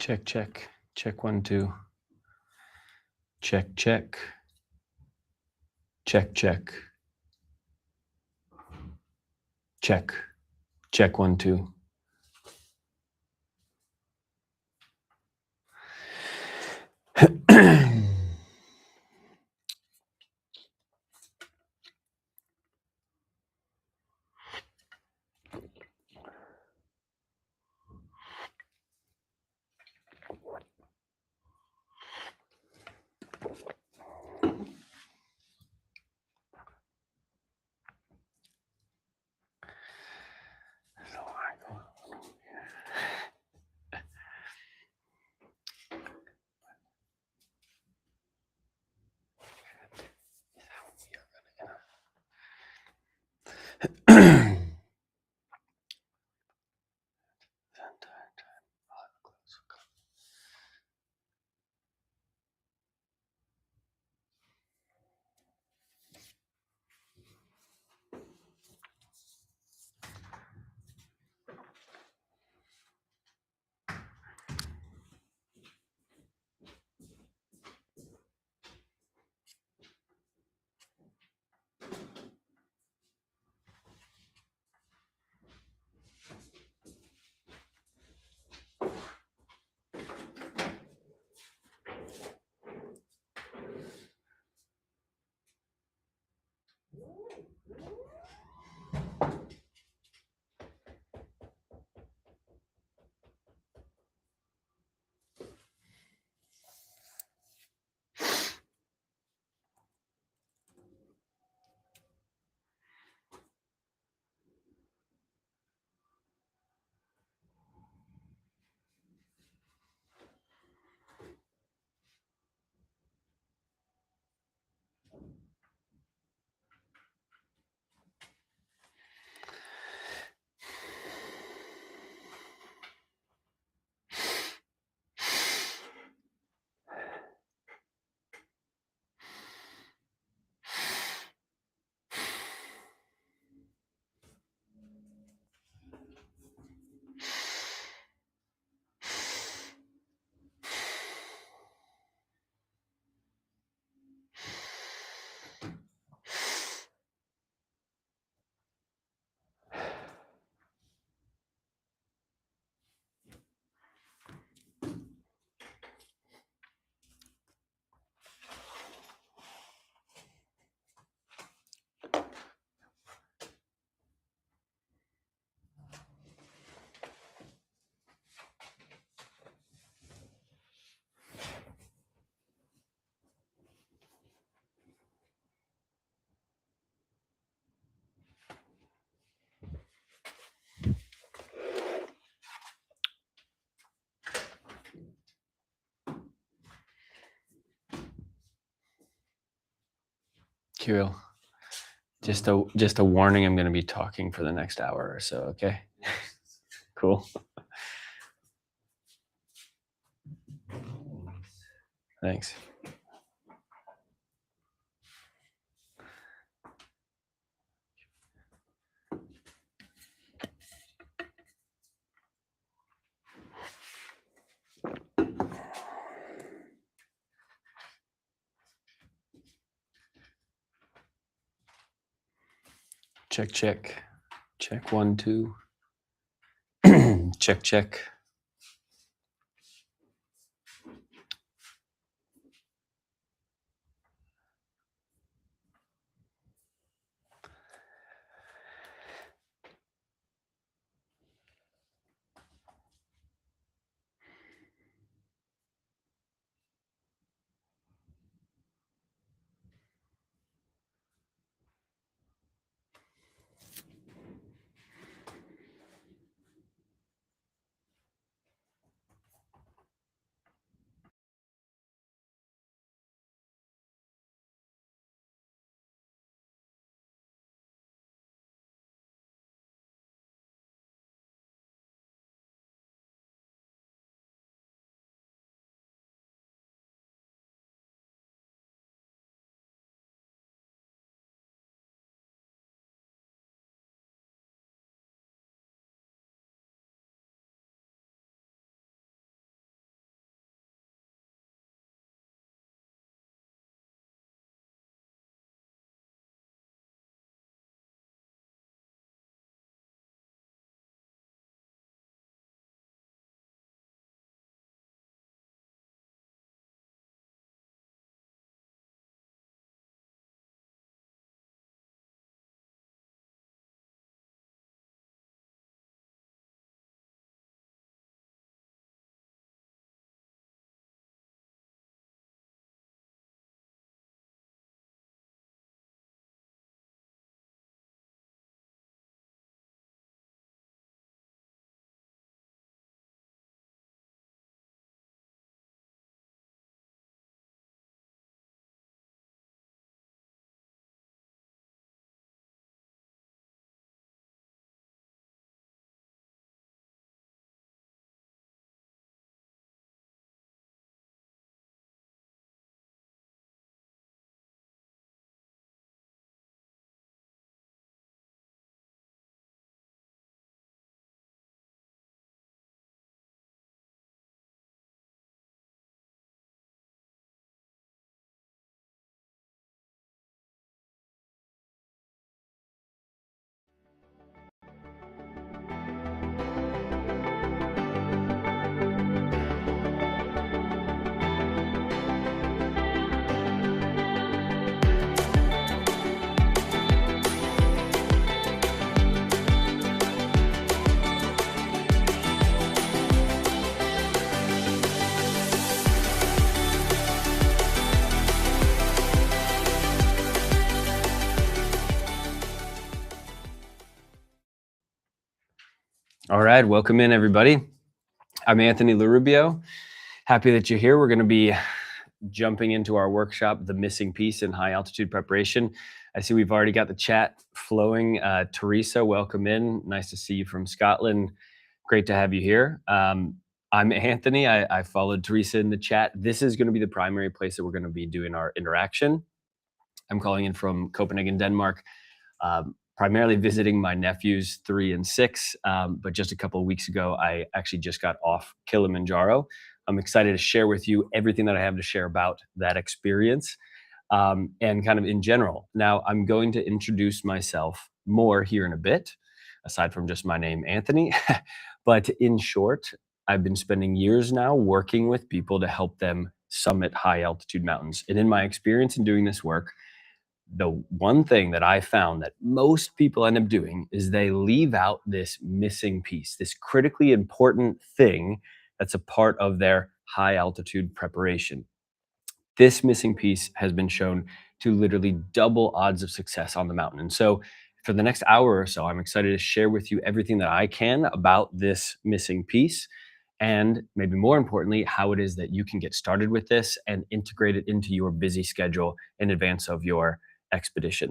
Check, check. Check 1, 2. Check, check. Check, check. Check. Check 1, 2. Kirill, just a warning, I'm going to be talking for the next hour or so, okay? Cool. Thanks. Check, check. Check 1, 2. Check, check. All right, welcome in everybody. I'm Anthony LaRubio. Happy that you're here. We're going to be jumping into our workshop, The Missing Piece in High Altitude Preparation. I see we've already got the chat flowing. Teresa, welcome in. Nice to see you from Scotland. Great to have you here. I'm Anthony. I followed Teresa in the chat. This is going to be the primary place that we're going to be doing our interaction. I'm calling in from Copenhagen, Denmark. Primarily visiting my nephews 3 and 6, but just a couple of weeks ago, I actually just got off Kilimanjaro. I'm excited to share with you everything that I have to share about that experience and kind of in general. Now, I'm going to introduce myself more here in a bit, aside from just my name, Anthony. But in short, I've been spending years now working with people to help them summit high altitude mountains. And in my experience in doing this work, the one thing that I found that most people end up doing is they leave out this missing piece, this critically important thing that's a part of their high altitude preparation. This missing piece has been shown to literally double odds of success on the mountain. And so for the next hour or so, I'm excited to share with you everything that I can about this missing piece. And maybe more importantly, how it is that you can get started with this and integrate it into your busy schedule in advance of your expedition.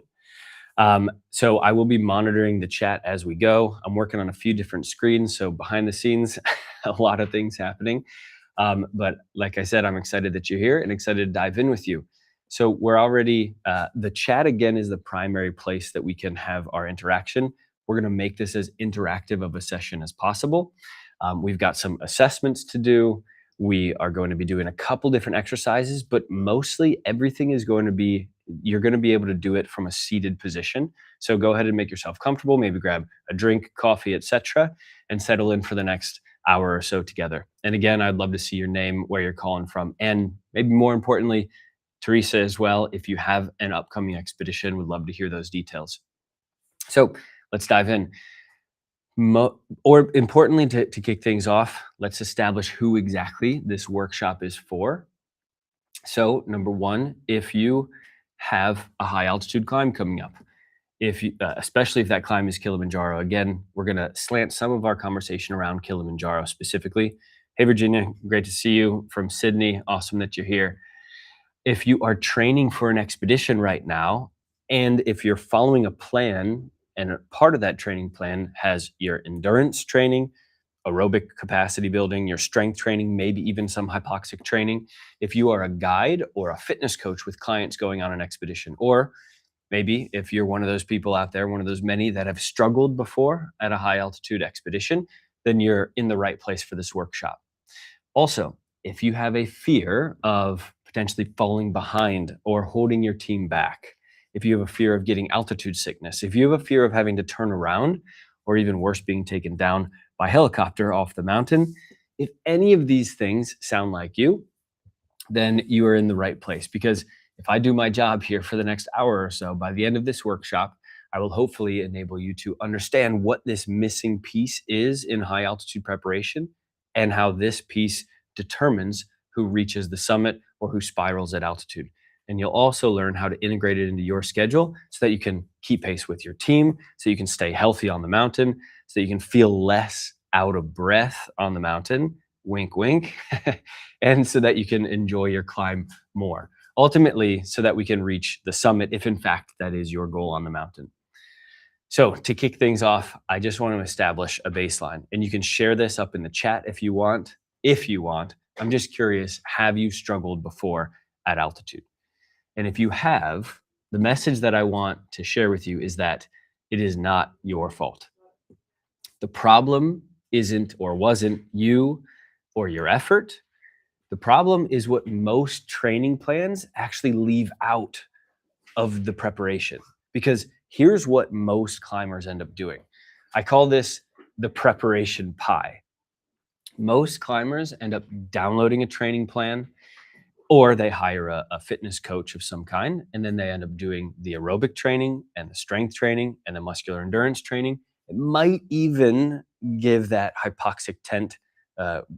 So I will be monitoring the chat as we go. I'm working on a few different screens, so behind the scenes, a lot of things happening. But like I said, I'm excited that you're here and excited to dive in with you. So we're already, the chat again is the primary place that we can have our interaction. We're going to make this as interactive of a session as possible. We've got some assessments to do. We are going to be doing a couple different exercises, but mostly everything is going to be, you're going to be able to do it from a seated position. So go ahead and make yourself comfortable, maybe grab a drink, coffee, etc., and settle in for the next hour or so together. And again, I'd love to see your name, where you're calling from, and maybe more importantly, Teresa as well. If you have an upcoming expedition, would love to hear those details. So let's dive in. Or importantly, to kick things off, let's establish who exactly this workshop is for. So number one, if you have a high altitude climb coming up, if you, especially if that climb is Kilimanjaro, again, we're going to slant some of our conversation around Kilimanjaro specifically. Hey, Virginia, great to see you from Sydney. Awesome that you're here. If you are training for an expedition right now, and if you're following a plan, and a part of that training plan has your endurance training, aerobic capacity building, your strength training, maybe even some hypoxic training. If you are a guide or a fitness coach with clients going on an expedition, or maybe if you're one of those people out there, one of those many that have struggled before at a high altitude expedition, then you're in the right place for this workshop. Also, if you have a fear of potentially falling behind or holding your team back, if you have a fear of getting altitude sickness, if you have a fear of having to turn around, or even worse, being taken down by helicopter off the mountain, if any of these things sound like you, then you are in the right place. Because if I do my job here for the next hour or so, by the end of this workshop, I will hopefully enable you to understand what this missing piece is in high altitude preparation and how this piece determines who reaches the summit or who spirals at altitude. And you'll also learn how to integrate it into your schedule so that you can keep pace with your team, so you can stay healthy on the mountain, so you can feel less out of breath on the mountain, wink, wink, and so that you can enjoy your climb more. Ultimately, so that we can reach the summit, if in fact that is your goal on the mountain. So to kick things off, I just want to establish a baseline, and you can share this up in the chat if you want. If you want, I'm just curious, have you struggled before at altitude? And if you have, the message that I want to share with you is that it is not your fault. The problem isn't or wasn't you or your effort. The problem is what most training plans actually leave out of the preparation. Because here's what most climbers end up doing. I call this the preparation pie. Most climbers end up downloading a training plan, or they hire a fitness coach of some kind, and then they end up doing the aerobic training and the strength training and the muscular endurance training. It might even give that hypoxic tent,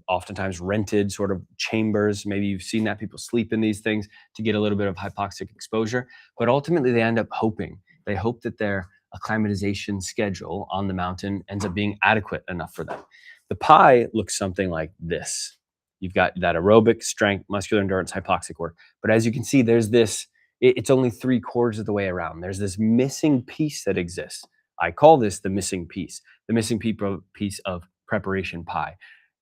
oftentimes rented sort of chambers. Maybe you've seen that people sleep in these things to get a little bit of hypoxic exposure, but ultimately they end up hoping. They hope that their acclimatization schedule on the mountain ends up being adequate enough for them. The pie looks something like this. You've got that aerobic strength, muscular endurance, hypoxic work. But as you can see, there's this, it's only 3/4 of the way around. There's this missing piece that exists. I call this the missing piece, the missing piece of preparation pie.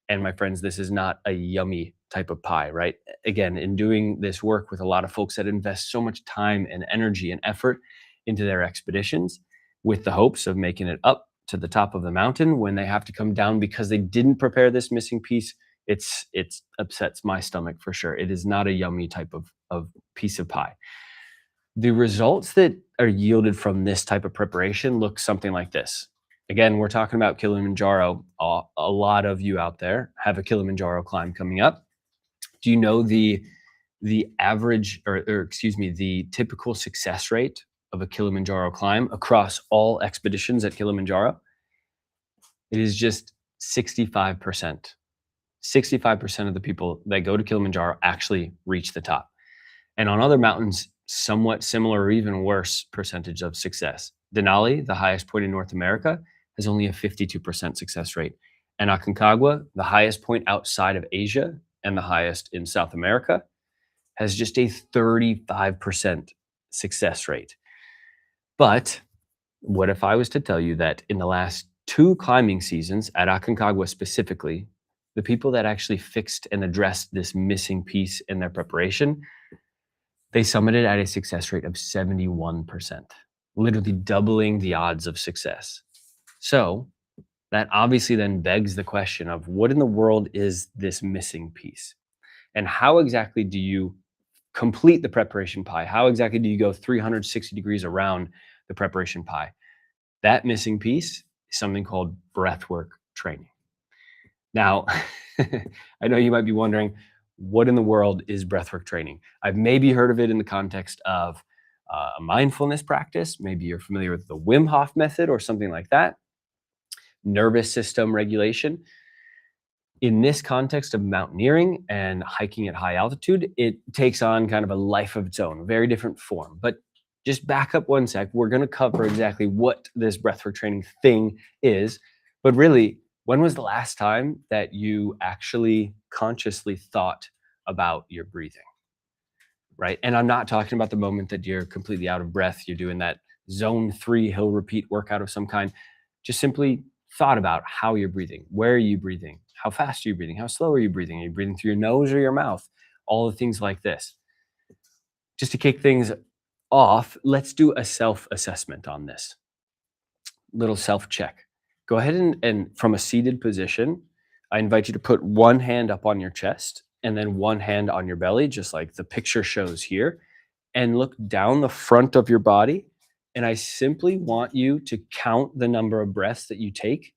And my friends, this is not a yummy type of pie, right? Again, in doing this work with a lot of folks that invest so much time and energy and effort into their expeditions with the hopes of making it up to the top of the mountain, when they have to come down because they didn't prepare this missing piece, it's upsets my stomach for sure. It is not a yummy type of piece of pie. The results that are yielded from this type of preparation look something like this. Again, we're talking about Kilimanjaro. A lot of you out there have a Kilimanjaro climb coming up. Do you know the average, or excuse me, the typical success rate of a Kilimanjaro climb across all expeditions at Kilimanjaro? It is just 65%. 65% of the people that go to Kilimanjaro actually reach the top. And on other mountains, somewhat similar or even worse percentage of success. Denali, the highest point in North America, has only a 52% success rate. And Aconcagua, the highest point outside of Asia and the highest in South America, has just a 35% success rate. But what if I was to tell you that in the last 2 climbing seasons at Aconcagua specifically, the people that actually fixed and addressed this missing piece in their preparation, they summited at a success rate of 71%, literally doubling the odds of success. So that obviously then begs the question of what in the world is this missing piece? And how exactly do you complete the preparation pie? How exactly do you go 360 degrees around the preparation pie? That missing piece is something called breathwork training. Now, I know you might be wondering, what in the world is breathwork training? I've maybe heard of it in the context of a mindfulness practice. Maybe you're familiar with the Wim Hof method or something like that. Nervous system regulation. In this context of mountaineering and hiking at high altitude, it takes on kind of a life of its own, very different form. But just back up one sec. We're going to cover exactly what this breathwork training thing is. But really, when was the last time that you actually consciously thought about your breathing? Right? And I'm not talking about the moment that you're completely out of breath, you're doing that zone 3 hill repeat workout of some kind. Just simply thought about how you're breathing. Where are you breathing? How fast are you breathing? How slow are you breathing? Are you breathing through your nose or your mouth? All the things like this. Just to kick things off, let's do a self-assessment on this. Little self-check. Go ahead and from a seated position, I invite you to put one hand up on your chest and then one hand on your belly, just like the picture shows here, and look down the front of your body. And I simply want you to count the number of breaths that you take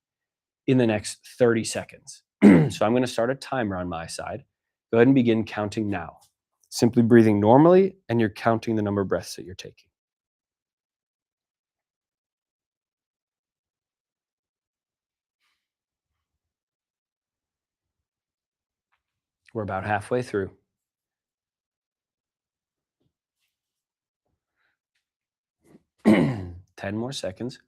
in the next 30 seconds. So I'm going to start a timer on my side. Go ahead and begin counting now. Simply breathing normally, and you're counting the number of breaths that you're taking. We're about halfway through. 10 more seconds.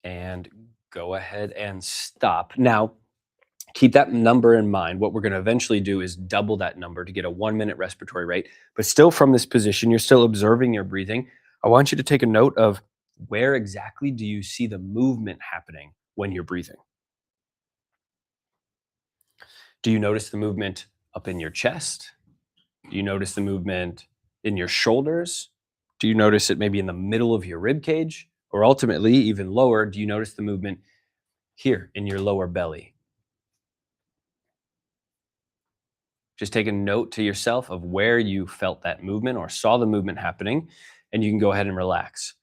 And go ahead and stop. Now, keep that number in mind. What we're going to eventually do is double that number to get a 1-minute respiratory rate. But still from this position, you're still observing your breathing. I want you to take a note of where exactly do you see the movement happening when you're breathing? Do you notice the movement up in your chest? Do you notice the movement in your shoulders? Do you notice it maybe in the middle of your rib cage? Or ultimately, even lower, do you notice the movement here in your lower belly? Just take a note to yourself of where you felt that movement or saw the movement happening, and you can go ahead and relax.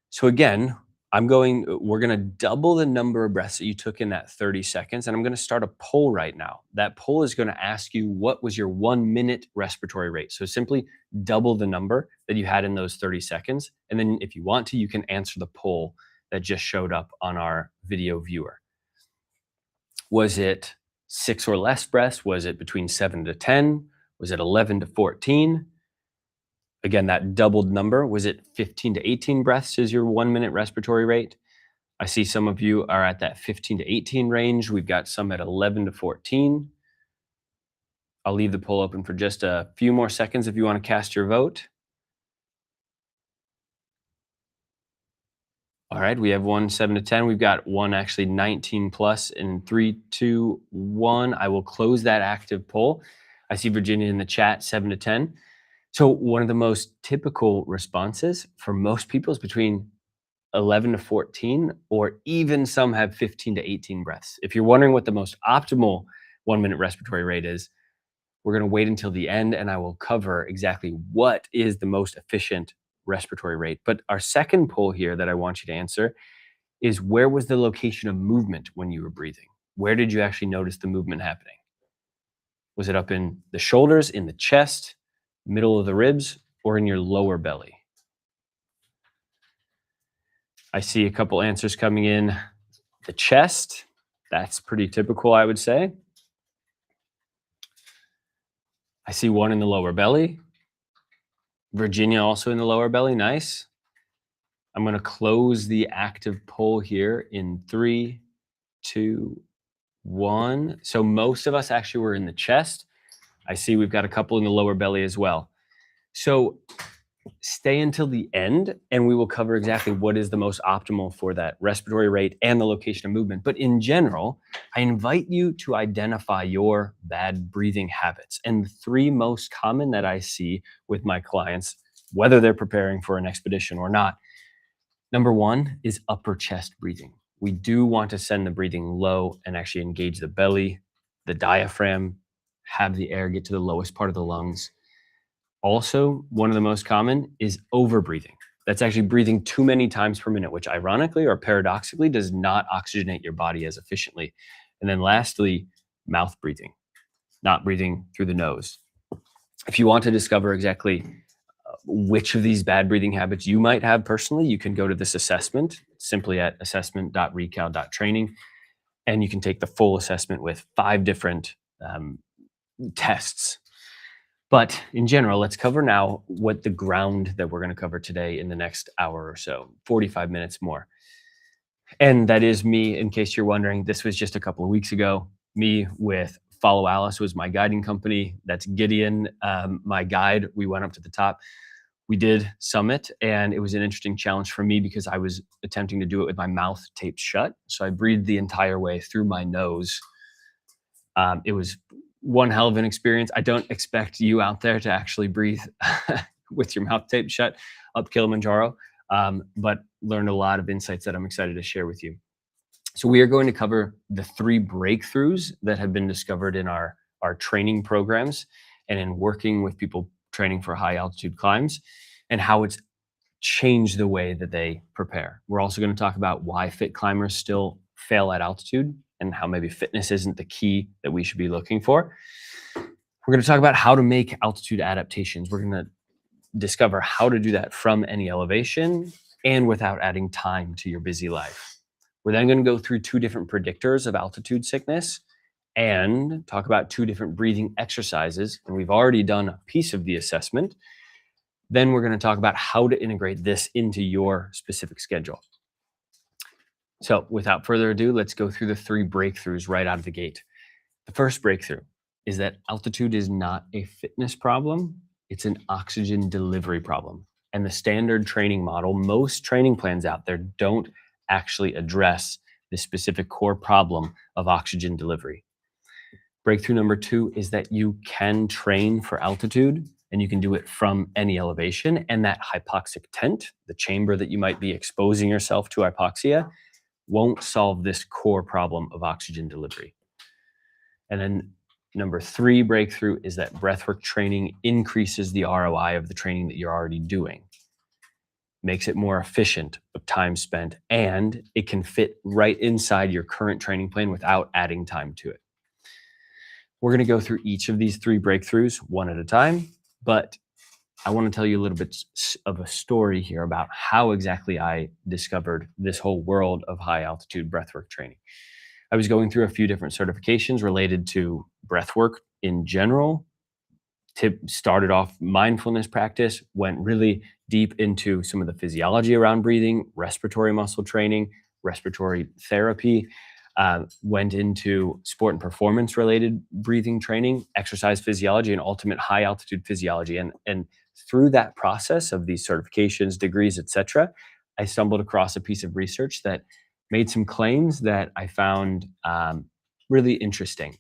So again, we're going to double the number of breaths that you took in that 30 seconds. And I'm going to start a poll right now. That poll is going to ask you, what was your 1-minute respiratory rate? So simply double the number that you had in those 30 seconds. And then if you want to, you can answer the poll that just showed up on our video viewer. Was it 6 or less breaths? Was it between 7 to 10? Was it 11 to 14? Again, that doubled number, was it 15 to 18 breaths is your 1 minute respiratory rate? I see some of you are at that 15 to 18 range. We've got some at 11 to 14. I'll leave the poll open for just a few more seconds if you want to cast your vote. All right, we have one 7 to 10. We've got one actually 19 plus in 3, 2, 1. I will close that active poll. I see Virginia in the chat, 7 to 10. So one of the most typical responses for most people is between 11 to 14, or even some have 15 to 18 breaths. If you're wondering what the most optimal 1 minute respiratory rate is, we're going to wait until the end and I will cover exactly what is the most efficient respiratory rate. But our second poll here that I want you to answer is, where was the location of movement when you were breathing? Where did you actually notice the movement happening? Was it up in the shoulders, in the chest, middle of the ribs, or in your lower belly? I see a couple answers coming in. The chest, that's pretty typical, I would say. I see one in the lower belly. Virginia also in the lower belly, nice. I'm going to close the active poll here in 3, 2, 1. So most of us actually were in the chest. I see we've got a couple in the lower belly as well. So stay until the end and we will cover exactly what is the most optimal for that respiratory rate and the location of movement. But in general, I invite you to identify your bad breathing habits. And the 3 most common that I see with my clients, whether they're preparing for an expedition or not, number 1 is upper chest breathing. We do want to send the breathing low and actually engage the belly, the diaphragm, have the air get to the lowest part of the lungs. Also, one of the most common is overbreathing. That's actually breathing too many times per minute, which ironically or paradoxically does not oxygenate your body as efficiently. And then lastly, mouth breathing, not breathing through the nose. If you want to discover exactly which of these bad breathing habits you might have personally, you can go to this assessment simply at assessment.recal.training, and you can take the full assessment with 5 different tests. But in general, let's cover now what the ground that we're going to cover today in the next hour or so, 45 minutes more. And that is me, in case you're wondering, this was just a couple of weeks ago. Me with Follow Alice was my guiding company. That's Gideon, my guide. We went up to the top. We did summit, and it was an interesting challenge for me because I was attempting to do it with my mouth taped shut. So I breathed the entire way through my nose. It was one hell of an experience. I don't expect you out there to actually breathe with your mouth taped shut up Kilimanjaro, but learned a lot of insights that I'm excited to share with you. So we are going to cover the 3 breakthroughs that have been discovered in our training programs and in working with people training for high altitude climbs, and how it's changed the way that they prepare. We're also going to talk about why fit climbers still fail at altitude and how maybe fitness isn't the key that we should be looking for. We're going to talk about how to make altitude adaptations. We're going to discover how to do that from any elevation and without adding time to your busy life. We're then going to go through 2 different predictors of altitude sickness and talk about 2 different breathing exercises. And we've already done a piece of the assessment. Then we're going to talk about how to integrate this into your specific schedule. So without further ado, let's go through the 3 breakthroughs right out of the gate. The first breakthrough is that altitude is not a fitness problem. It's an oxygen delivery problem. And the standard training model, most training plans out there don't actually address the specific core problem of oxygen delivery. Breakthrough number 2 is that you can train for altitude and you can do it from any elevation. And that hypoxic tent, the chamber that you might be exposing yourself to hypoxia, won't solve this core problem of oxygen delivery. And then number 3 breakthrough is that breathwork training increases the ROI of the training that you're already doing, makes it more efficient of time spent, and it can fit right inside your current training plan without adding time to it. We're going to go through each of these 3 breakthroughs one at a time, but I want to tell you a little bit of a story here about how exactly I discovered this whole world of high altitude breathwork training. I was going through a few different certifications related to breathwork in general, Started off mindfulness practice, went really deep into some of the physiology around breathing, respiratory muscle training, respiratory therapy, went into sport and performance related breathing training, exercise physiology, and ultimate high altitude physiology. And through that process of these certifications, degrees, etc., I stumbled across a piece of research that made some claims that I found really interesting.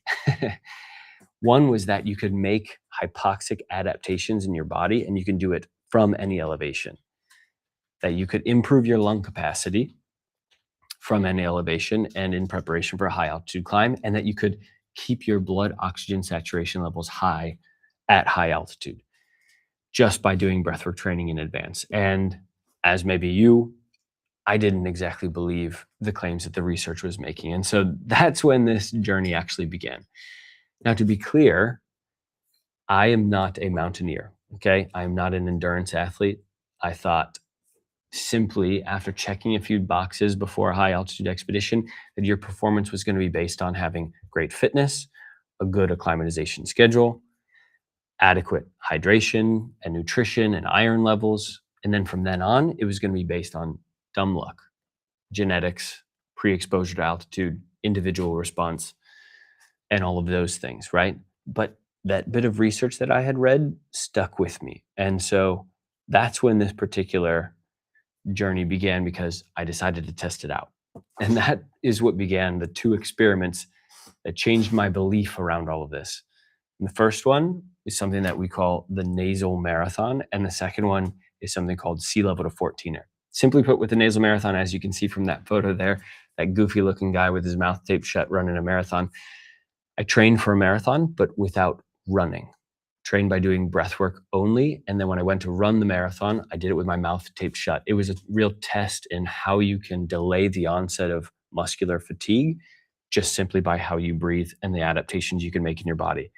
One was that you could make hypoxic adaptations in your body, and you can do it from any elevation. That you could improve your lung capacity from any elevation and in preparation for a high altitude climb, and that you could keep your blood oxygen saturation levels high at high altitude just by doing breathwork training in advance. And as maybe you, I didn't exactly believe the claims that the research was making. And so that's when this journey actually began. Now, to be clear, I am not a mountaineer. Okay. I am not an endurance athlete. I thought simply after checking a few boxes before a high altitude expedition that your performance was going to be based on having great fitness, a good acclimatization schedule, adequate hydration and nutrition and iron levels. And then from then on, it was going to be based on dumb luck, genetics, pre exposure to altitude, individual response, and all of those things, right? But that bit of research that I had read stuck with me. And so that's when this particular journey began, because I decided to test it out. And that is what began the two experiments that changed my belief around all of this. And the first one is something that we call the nasal marathon. And the second one is something called Sea Level to 14er. Simply put, with the nasal marathon, as you can see from that photo there, that goofy looking guy with his mouth taped shut running a marathon, I trained for a marathon, but without running. Trained by doing breath work only. And then when I went to run the marathon, I did it with my mouth taped shut. It was a real test in how you can delay the onset of muscular fatigue just simply by how you breathe and the adaptations you can make in your body.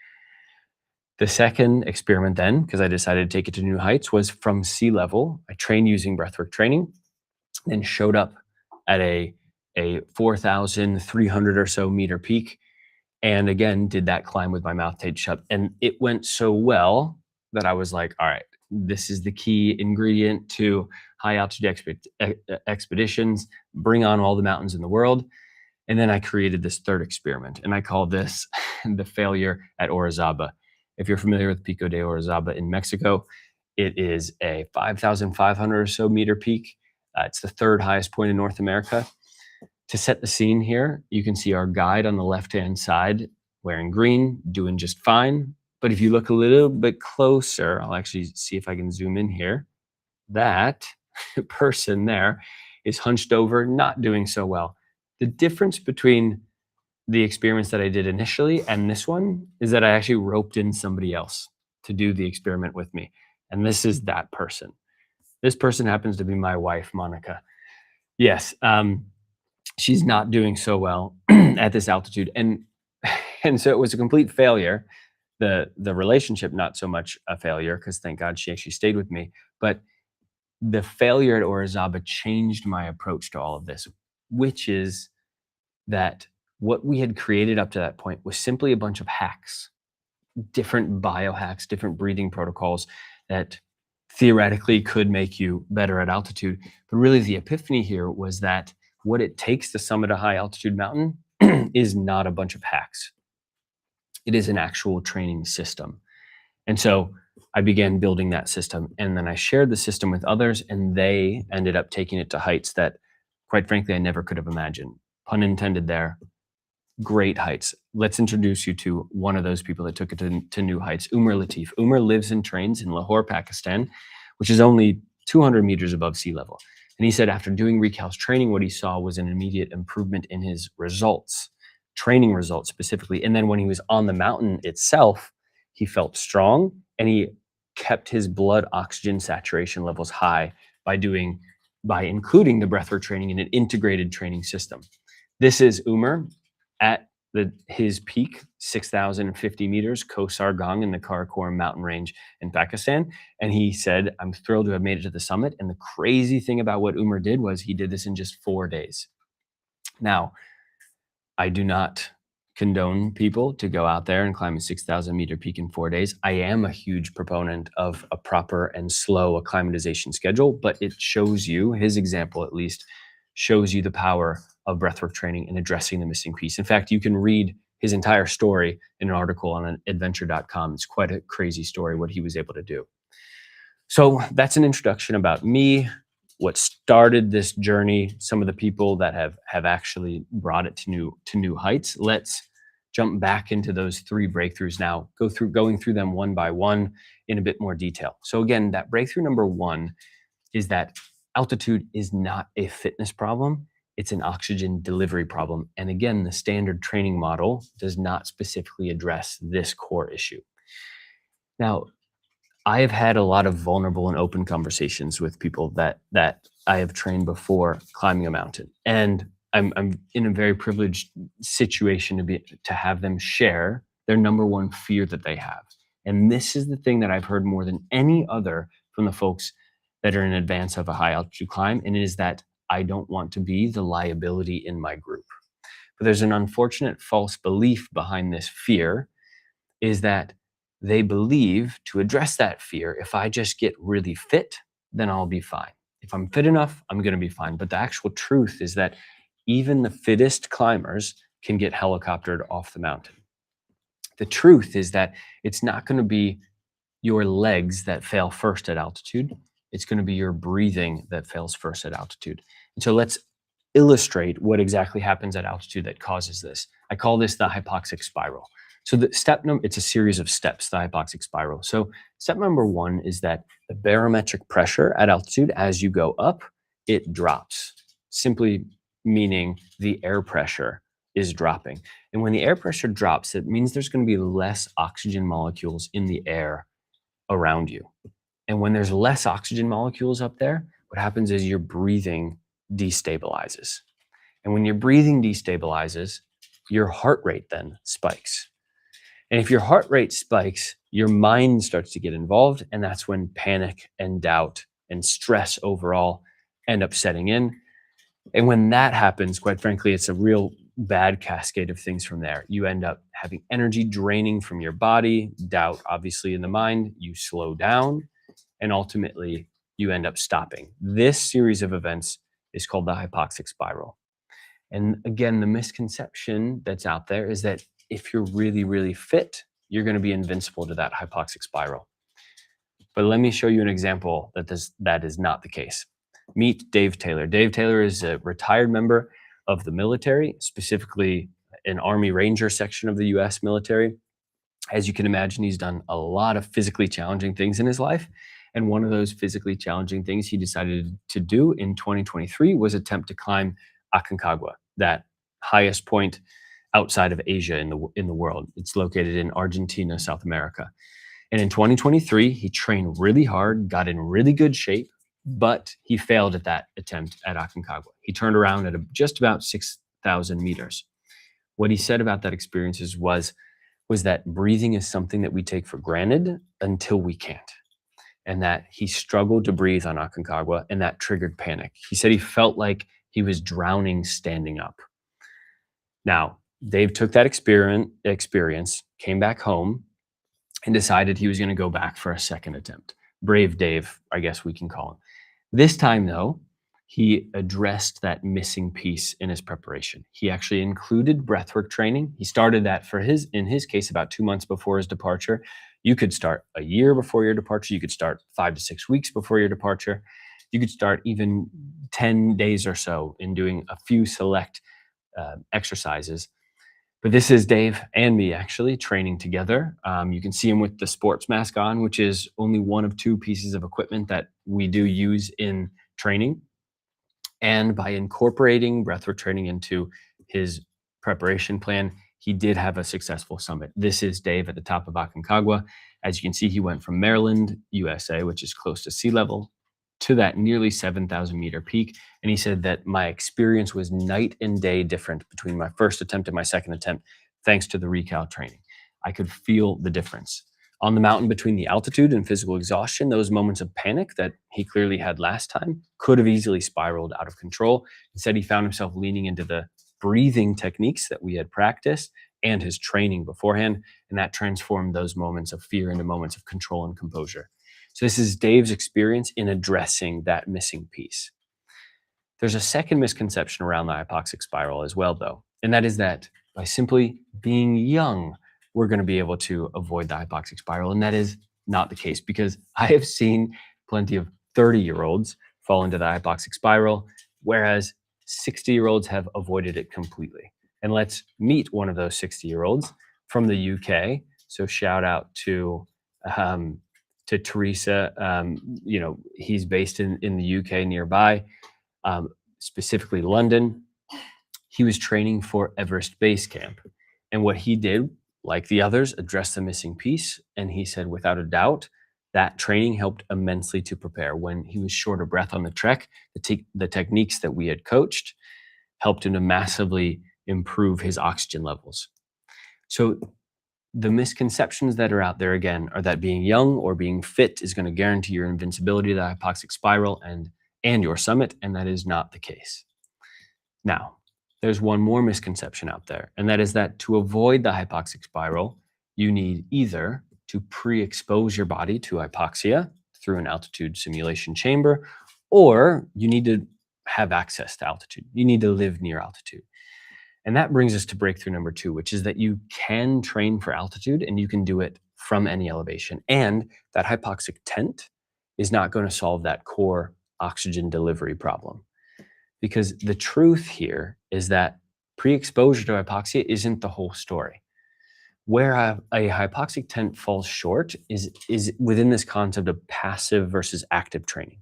The second experiment then, because I decided to take it to new heights, was from sea level. I trained using breathwork training and showed up at a 4,300 or so meter peak. And again, did that climb with my mouth taped shut. And it went so well that I was like, all right, this is the key ingredient to high altitude expeditions. Bring on all the mountains in the world. And then I created this third experiment, and I call this the failure at Orizaba. If you're familiar with Pico de Orizaba in Mexico, it is a 5,500 or so meter peak. It's the third highest point in North America. To set the scene here, you can see our guide on the left-hand side wearing green, doing just fine. But if you look a little bit closer, I'll actually see if I can zoom in here. That person there is hunched over, not doing so well. The difference between the experiments that I did initially and this one is that I actually roped in somebody else to do the experiment with me. And this is that person. This person happens to be my wife, Monica. Yes. She's not doing so well at this altitude. And so it was a complete failure. The relationship, not so much a failure, because thank God she actually stayed with me. But the failure at Orizaba changed my approach to all of this, which is that what we had created up to that point was simply a bunch of hacks, different biohacks, different breathing protocols that theoretically could make you better at altitude. But really the epiphany here was that what it takes to summit a high altitude mountain is not a bunch of hacks. It is an actual training system. And so I began building that system, and then I shared the system with others, and they ended up taking it to heights that, quite frankly, I never could have imagined. Pun intended there. Great heights. Let's introduce you to one of those people that took it to new heights, Umar Latif. Umar lives and trains in Lahore, Pakistan, which is only 200 meters above sea level. And he said after doing Recal's training, what he saw was an immediate improvement in his results, training results specifically. And then when he was on the mountain itself, he felt strong, and he kept his blood oxygen saturation levels high by including the breathwork training in an integrated training system. This is Umar at his peak, 6,050 meters, Kosar Gang in the Karakoram mountain range in Pakistan. And he said, I'm thrilled to have made it to the summit. And the crazy thing about what Umar did was he did this in just 4 days. Now, I do not condone people to go out there and climb a 6,000-meter peak in 4 days. I am a huge proponent of a proper and slow acclimatization schedule, but it shows you, his example at least, shows you the power of breathwork training in addressing the missing piece. In fact, you can read his entire story in an article on adventure.com. It's quite a crazy story what he was able to do. So that's an introduction about me, what started this journey, some of the people that have actually brought it to new heights. Let's jump back into those 3 breakthroughs now, going through them one by one in a bit more detail. So again, that breakthrough number 1 is that altitude is not a fitness problem. It's an oxygen delivery problem. And again, the standard training model does not specifically address this core issue. Now, I have had a lot of vulnerable and open conversations with people that I have trained before climbing a mountain. And I'm in a very privileged situation to have them share their number 1 fear that they have. And this is the thing that I've heard more than any other from the folks that are in advance of a high altitude climb, and it is that I don't want to be the liability in my group. But there's an unfortunate false belief behind this fear, is that they believe to address that fear, if I just get really fit, then I'll be fine. If I'm fit enough, I'm going to be fine. But the actual truth is that even the fittest climbers can get helicoptered off the mountain. The truth is that it's not going to be your legs that fail first at altitude. It's going to be your breathing that fails first at altitude. And so let's illustrate what exactly happens at altitude that causes this. I call this the hypoxic spiral. So it's a series of steps, the hypoxic spiral. So step number 1 is that the barometric pressure at altitude, as you go up, it drops, simply meaning the air pressure is dropping. And when the air pressure drops, it means there's going to be less oxygen molecules in the air around you. And when there's less oxygen molecules up there, what happens is your breathing destabilizes. And when your breathing destabilizes, your heart rate then spikes. And if your heart rate spikes, your mind starts to get involved, and that's when panic and doubt and stress overall end up setting in. And when that happens, quite frankly, it's a real bad cascade of things from there. You end up having energy draining from your body, doubt obviously in the mind, you slow down, and ultimately you end up stopping. This series of events is called the hypoxic spiral. And again, the misconception that's out there is that if you're really, really fit, you're going to be invincible to that hypoxic spiral. But let me show you an example that is not the case. Meet Dave Taylor. Dave Taylor is a retired member of the military, specifically an Army Ranger section of the US military. As you can imagine, he's done a lot of physically challenging things in his life. And one of those physically challenging things he decided to do in 2023 was attempt to climb Aconcagua, that highest point outside of Asia in the world. It's located in Argentina, South America. And in 2023, he trained really hard, got in really good shape, but he failed at that attempt at Aconcagua. He turned around at just about 6,000 meters. What he said about that experience was that breathing is something that we take for granted until we can't. And that he struggled to breathe on Aconcagua, and that triggered panic. He said he felt like he was drowning standing up. Now, Dave took that experience, came back home, and decided he was going to go back for a second attempt. Brave Dave, I guess we can call him. This time, though, he addressed that missing piece in his preparation. He actually included breathwork training. He started that in his case, about 2 months before his departure. You could start a year before your departure. You could start 5 to 6 weeks before your departure. You could start even 10 days or so in doing a few select exercises. But this is Dave and me actually training together. You can see him with the sports mask on, which is only one of 2 pieces of equipment that we do use in training. And by incorporating breathwork training into his preparation plan, he did have a successful summit. This is Dave at the top of Aconcagua. As you can see, he went from Maryland, USA, which is close to sea level, to that nearly 7,000 meter peak. And he said that my experience was night and day different between my first attempt and my second attempt, thanks to the recal training. I could feel the difference. On the mountain, between the altitude and physical exhaustion, those moments of panic that he clearly had last time could have easily spiraled out of control. Instead, he found himself leaning into the breathing techniques that we had practiced and his training beforehand. And that transformed those moments of fear into moments of control and composure. So this is Dave's experience in addressing that missing piece. There's a second misconception around the hypoxic spiral as well, though, and that is that by simply being young, we're going to be able to avoid the hypoxic spiral. And that is not the case, because I have seen plenty of 30-year-olds fall into the hypoxic spiral, whereas 60-year-olds have avoided it completely. And let's meet one of those 60-year-olds from the UK. So shout out to Teresa. He's based in the UK nearby. Specifically London. He was training for Everest Base Camp. And what he did, like the others, addressed the missing piece. And he said, without a doubt, that training helped immensely to prepare. When he was short of breath on the trek, the techniques that we had coached helped him to massively improve his oxygen levels. So the misconceptions that are out there, again, are that being young or being fit is going to guarantee your invincibility to the hypoxic spiral and your summit, and that is not the case. Now, there's one more misconception out there, and that is that to avoid the hypoxic spiral, you need either to pre-expose your body to hypoxia through an altitude simulation chamber, or you need to have access to altitude. You need to live near altitude. And that brings us to breakthrough number 2, which is that you can train for altitude and you can do it from any elevation. And that hypoxic tent is not going to solve that core oxygen delivery problem. Because the truth here is that pre-exposure to hypoxia isn't the whole story. Where a hypoxic tent falls short is within this concept of passive versus active training.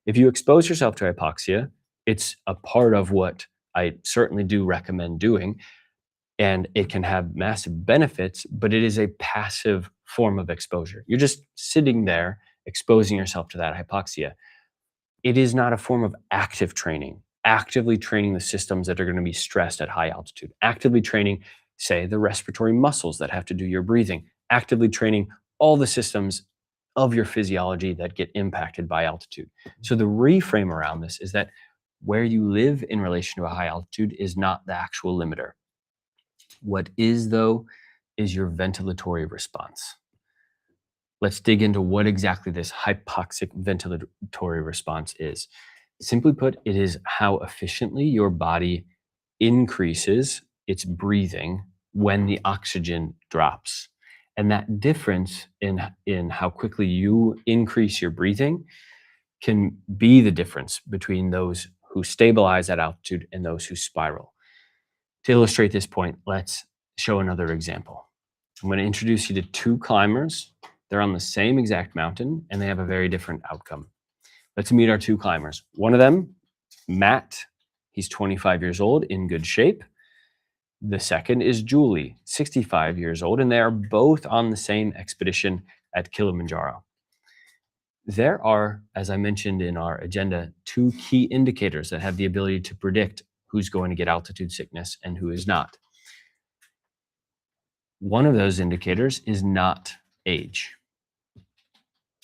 If you expose yourself to hypoxia, it's a part of what I certainly do recommend doing, and it can have massive benefits, but it is a passive form of exposure. You're just sitting there exposing yourself to that hypoxia. It is not a form of active training, actively training the systems that are going to be stressed at high altitude, actively training, say, the respiratory muscles that have to do your breathing, actively training all the systems of your physiology that get impacted by altitude. So the reframe around this is that where you live in relation to a high altitude is not the actual limiter. What is, though, is your ventilatory response. Let's dig into what exactly this hypoxic ventilatory response is. Simply put, it is how efficiently your body increases its breathing when the oxygen drops. And that difference in how quickly you increase your breathing can be the difference between those who stabilize at altitude and those who spiral. To illustrate this point, let's show another example. I'm going to introduce you to 2 climbers. They're on the same exact mountain, and they have a very different outcome. Let's meet our 2 climbers. One of them, Matt, he's 25 years old, in good shape. The second is Julie, 65 years old, and they are both on the same expedition at Kilimanjaro. There are, as I mentioned in our agenda, 2 key indicators that have the ability to predict who's going to get altitude sickness and who is not. One of those indicators is not age.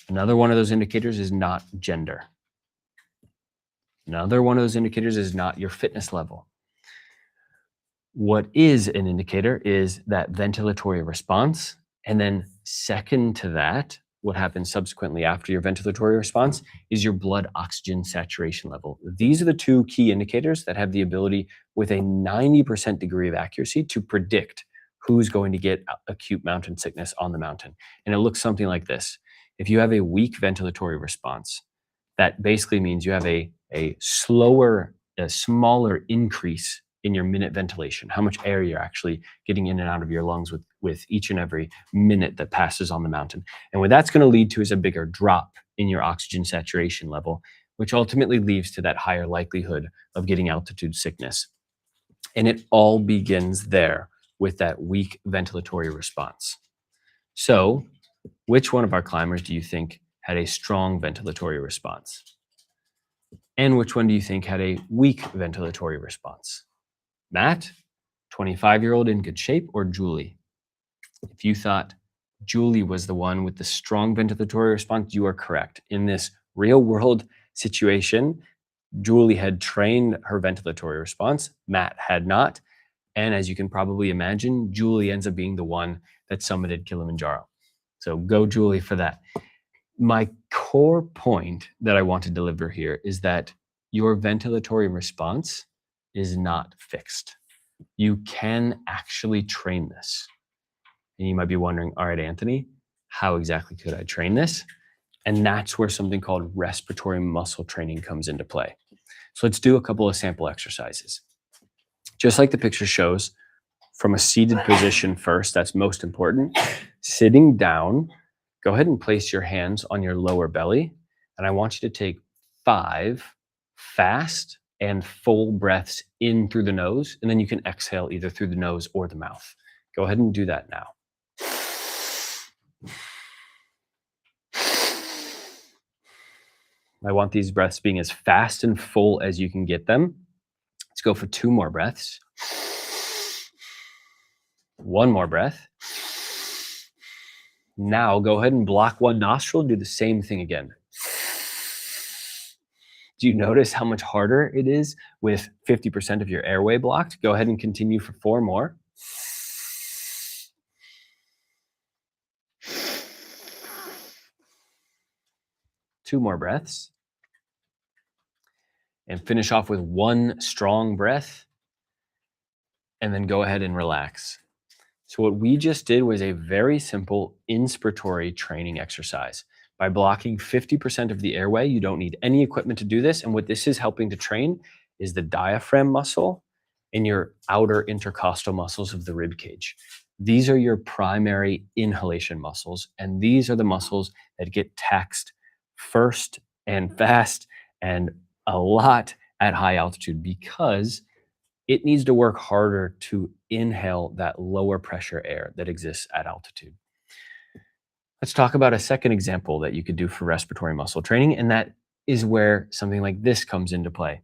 Another one of those indicators is not gender. Another one of those indicators is not your fitness level. What is an indicator is that ventilatory response. And then second to that, what happens subsequently after your ventilatory response is your blood oxygen saturation level. These are the 2 key indicators that have the ability with a 90% degree of accuracy to predict who's going to get acute mountain sickness on the mountain. And it looks something like this. If you have a weak ventilatory response, that basically means you have a smaller increase in your minute ventilation, how much air you're actually getting in and out of your lungs with each and every minute that passes on the mountain. And what that's going to lead to is a bigger drop in your oxygen saturation level, which ultimately leads to that higher likelihood of getting altitude sickness. And it all begins there with that weak ventilatory response. So, which one of our climbers do you think had a strong ventilatory response? And which one do you think had a weak ventilatory response? Matt, 25-year-old in good shape, or Julie? If you thought Julie was the one with the strong ventilatory response, you are correct. In this real world situation, Julie had trained her ventilatory response, Matt had not. And as you can probably imagine, Julie ends up being the one that summited Kilimanjaro. So go Julie for that. My core point that I want to deliver here is that your ventilatory response is not fixed. You can actually train this. And you might be wondering, all right, Anthony, how exactly could I train this? And that's where something called respiratory muscle training comes into play. So let's do a couple of sample exercises. Just like the picture shows, from a seated position first, that's most important. Sitting down, go ahead and place your hands on your lower belly. And I want you to take 5 fast and full breaths in through the nose. And then you can exhale either through the nose or the mouth. Go ahead and do that now. I want these breaths being as fast and full as you can get them. Let's go for 2 more breaths. 1 more breath. Now go ahead and block one nostril. Do the same thing again. Do you notice how much harder it is with 50% of your airway blocked? Go ahead and continue for 4 more. Two more breaths. And finish off with 1 strong breath. And then go ahead and relax. So what we just did was a very simple inspiratory training exercise. By blocking 50% of the airway, you don't need any equipment to do this. And what this is helping to train is the diaphragm muscle and your outer intercostal muscles of the rib cage. These are your primary inhalation muscles, and these are the muscles that get taxed first and fast and a lot at high altitude because it needs to work harder to inhale that lower pressure air that exists at altitude. Let's talk about a second example that you could do for respiratory muscle training, and that is where something like this comes into play.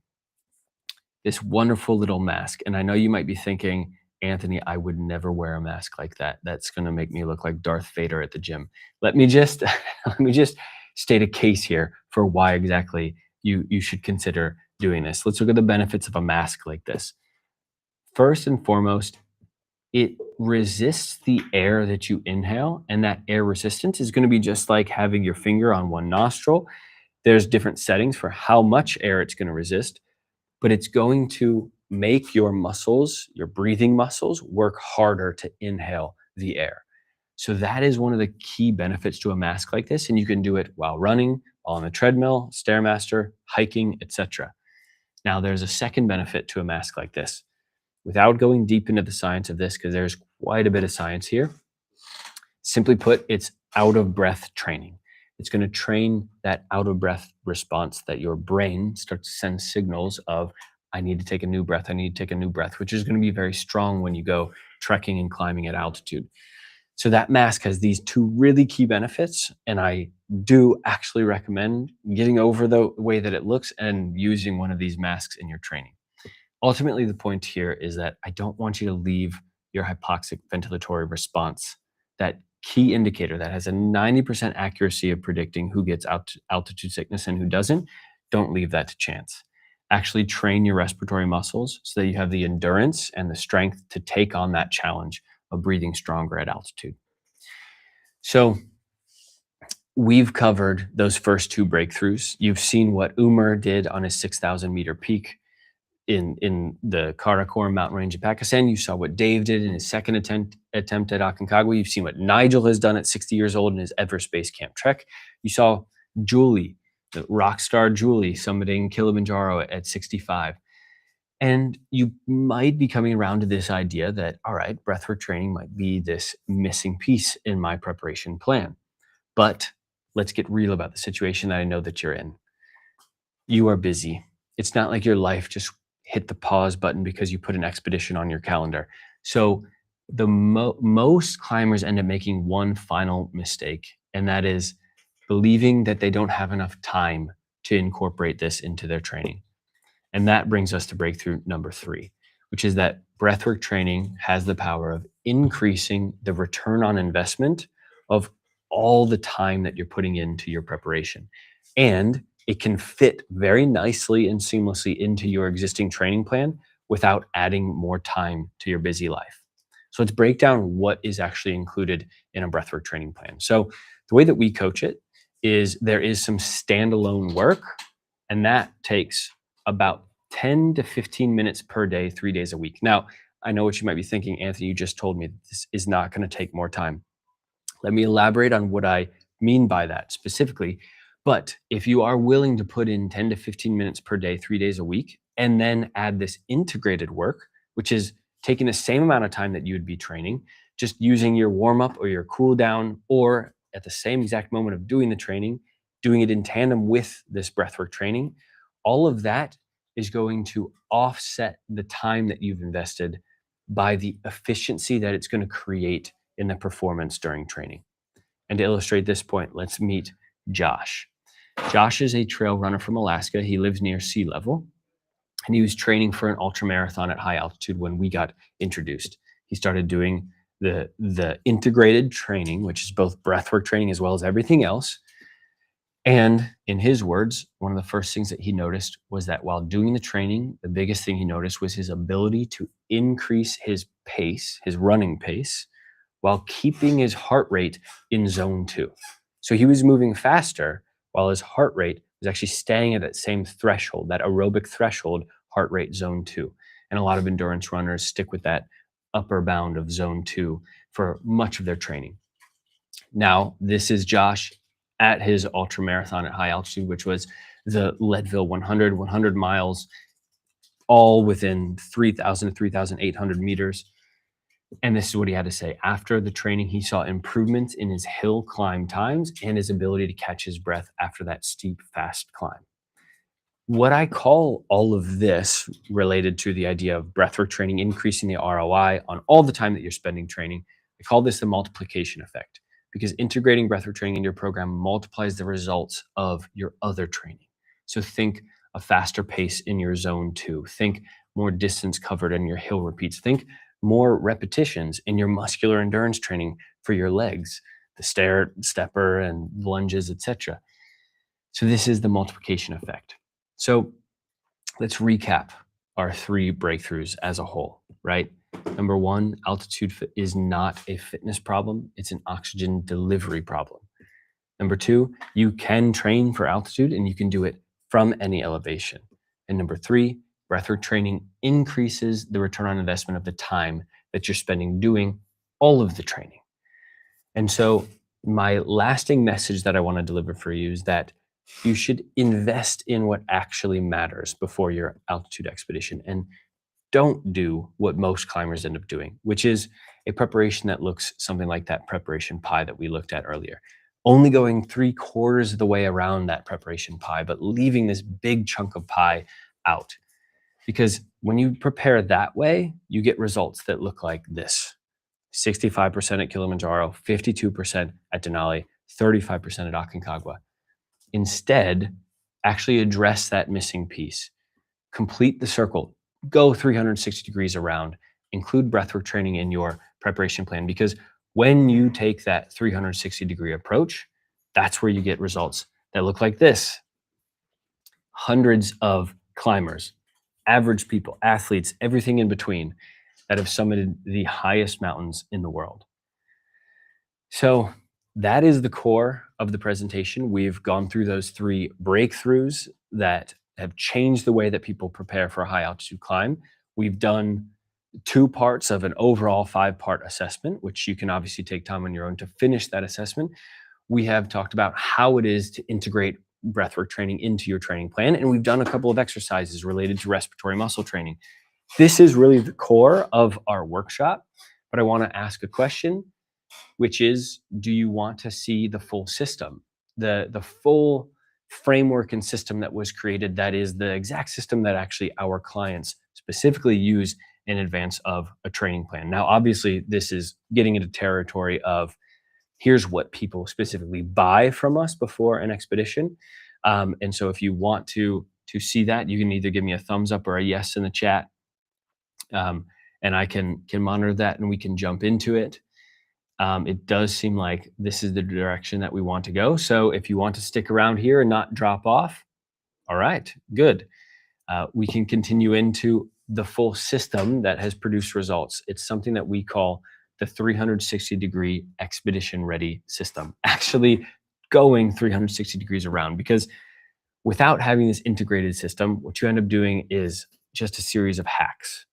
This wonderful little mask. And I know you might be thinking, Anthony, I would never wear a mask like that. That's going to make me look like Darth Vader at the gym. Let me just state a case here for why exactly you should consider doing this. Let's look at the benefits of a mask like this. First and foremost, it resists the air that you inhale, and that air resistance is going to be just like having your finger on one nostril. There's different settings for how much air it's going to resist, but it's going to make your muscles, your breathing muscles, work harder to inhale the air. So that is one of the key benefits to a mask like this, and you can do it while running, while on the treadmill, Stairmaster, hiking, etc. Now, there's a second benefit to a mask like this. Without going deep into the science of this, because there's quite a bit of science here, simply put, it's out of breath training. It's going to train that out of breath response that your brain starts to send signals of, I need to take a new breath, I need to take a new breath, which is going to be very strong when you go trekking and climbing at altitude. So that mask has these 2 really key benefits, and I do actually recommend getting over the way that it looks and using one of these masks in your training. Ultimately, the point here is that I don't want you to leave your hypoxic ventilatory response, that key indicator that has a 90% accuracy of predicting who gets altitude sickness and who doesn't. Don't leave that to chance. Actually train your respiratory muscles so that you have the endurance and the strength to take on that challenge of breathing stronger at altitude. So we've covered those first 2 breakthroughs. You've seen what Umar did on his 6,000 meter peak in the Karakoram mountain range of Pakistan. You saw what Dave did in his second attempt at Aconcagua. You've seen what Nigel has done at 60 years old in his Everest Base Camp trek. You saw Julie, the rock star Julie, summiting Kilimanjaro at 65. And you might be coming around to this idea that, all right, breathwork training might be this missing piece in my preparation plan. But let's get real about the situation that I know that you're in. You are busy. It's not like your life just hit the pause button because you put an expedition on your calendar. So the most climbers end up making one final mistake, and that is believing that they don't have enough time to incorporate this into their training. And that brings us to breakthrough number 3, which is that breathwork training has the power of increasing the return on investment of all the time that you're putting into your preparation. And it can fit very nicely and seamlessly into your existing training plan without adding more time to your busy life. So let's break down what is actually included in a breathwork training plan. So the way that we coach it is there is some standalone work, and that takes about 10 to 15 minutes per day, 3 days a week. Now, I know what you might be thinking, Anthony, you just told me that this is not going to take more time. Let me elaborate on what I mean by that specifically. But if you are willing to put in 10 to 15 minutes per day, 3 days a week, and then add this integrated work, which is taking the same amount of time that you would be training, just using your warm up or your cool down, or at the same exact moment of doing the training, doing it in tandem with this breathwork training, all of that is going to offset the time that you've invested by the efficiency that it's going to create in the performance during training. And to illustrate this point, let's meet Josh. Josh is a trail runner from Alaska. He lives near sea level, and he was training for an ultra marathon at high altitude when we got introduced. He started doing the integrated training, which is both breathwork training as well as everything else. And in his words, one of the first things that he noticed was that while doing the training, the biggest thing he noticed was his ability to increase his pace, his running pace, while keeping his heart rate in zone 2. So he was moving faster while his heart rate was actually staying at that same threshold, that aerobic threshold, heart rate zone 2. And a lot of endurance runners stick with that upper bound of zone 2 for much of their training. Now, this is Josh at his ultra marathon at high altitude, which was the Leadville 100 miles, all within 3,000 to 3,800 meters. And this is what he had to say. After the training, he saw improvements in his hill climb times and his ability to catch his breath after that steep, fast climb. What I call all of this related to the idea of breathwork training, increasing the ROI on all the time that you're spending training, I call this the multiplication effect, because integrating breathwork training into your program multiplies the results of your other training. So think a faster pace in your zone 2. Think more distance covered in your hill repeats. Think more repetitions in your muscular endurance training for your legs, the stair, stepper, and lunges, etc. So this is the multiplication effect. So let's recap our 3 breakthroughs as a whole, right? Number 1, altitude is not a fitness problem. It's an oxygen delivery problem. Number 2, you can train for altitude and you can do it from any elevation. And number 3, breathwork training increases the return on investment of the time that you're spending doing all of the training. And so my lasting message that I want to deliver for you is that you should invest in what actually matters before your altitude expedition, and don't do what most climbers end up doing, which is a preparation that looks something like that preparation pie that we looked at earlier. Only going 3/4 of the way around that preparation pie, but leaving this big chunk of pie out. Because when you prepare that way, you get results that look like this: 65% at Kilimanjaro, 52% at Denali, 35% at Aconcagua. Instead, actually address that missing piece. Complete the circle. Go 360 degrees around. Include breathwork training in your preparation plan, because when you take that 360-degree approach, that's where you get results that look like this. Hundreds of climbers, average people, athletes, everything in between, that have summited the highest mountains in the world. So that is the core of the presentation. We've gone through those 3 breakthroughs that have changed the way that people prepare for a high altitude climb. We've done 2 parts of an overall 5-part assessment, which you can obviously take time on your own to finish that assessment. We have talked about how it is to integrate breathwork training into your training plan, and we've done a couple of exercises related to respiratory muscle training. This is really the core of our workshop, but I want to ask a question, which is, do you want to see the full system, the full framework and system that was created, that is the exact system that actually our clients specifically use in advance of a training plan? Now, obviously, this is getting into territory of here's what people specifically buy from us before an expedition. And so if you want to see that, you can either give me a thumbs up or a yes in the chat. And I can monitor that and we can jump into it. It does seem like this is the direction that we want to go. So if you want to stick around here and not drop off, all right, good. We can continue into the full system that has produced results. It's something that we call the 360-degree expedition ready system, actually going 360 degrees around, because without having this integrated system, what you end up doing is just a series of hacks.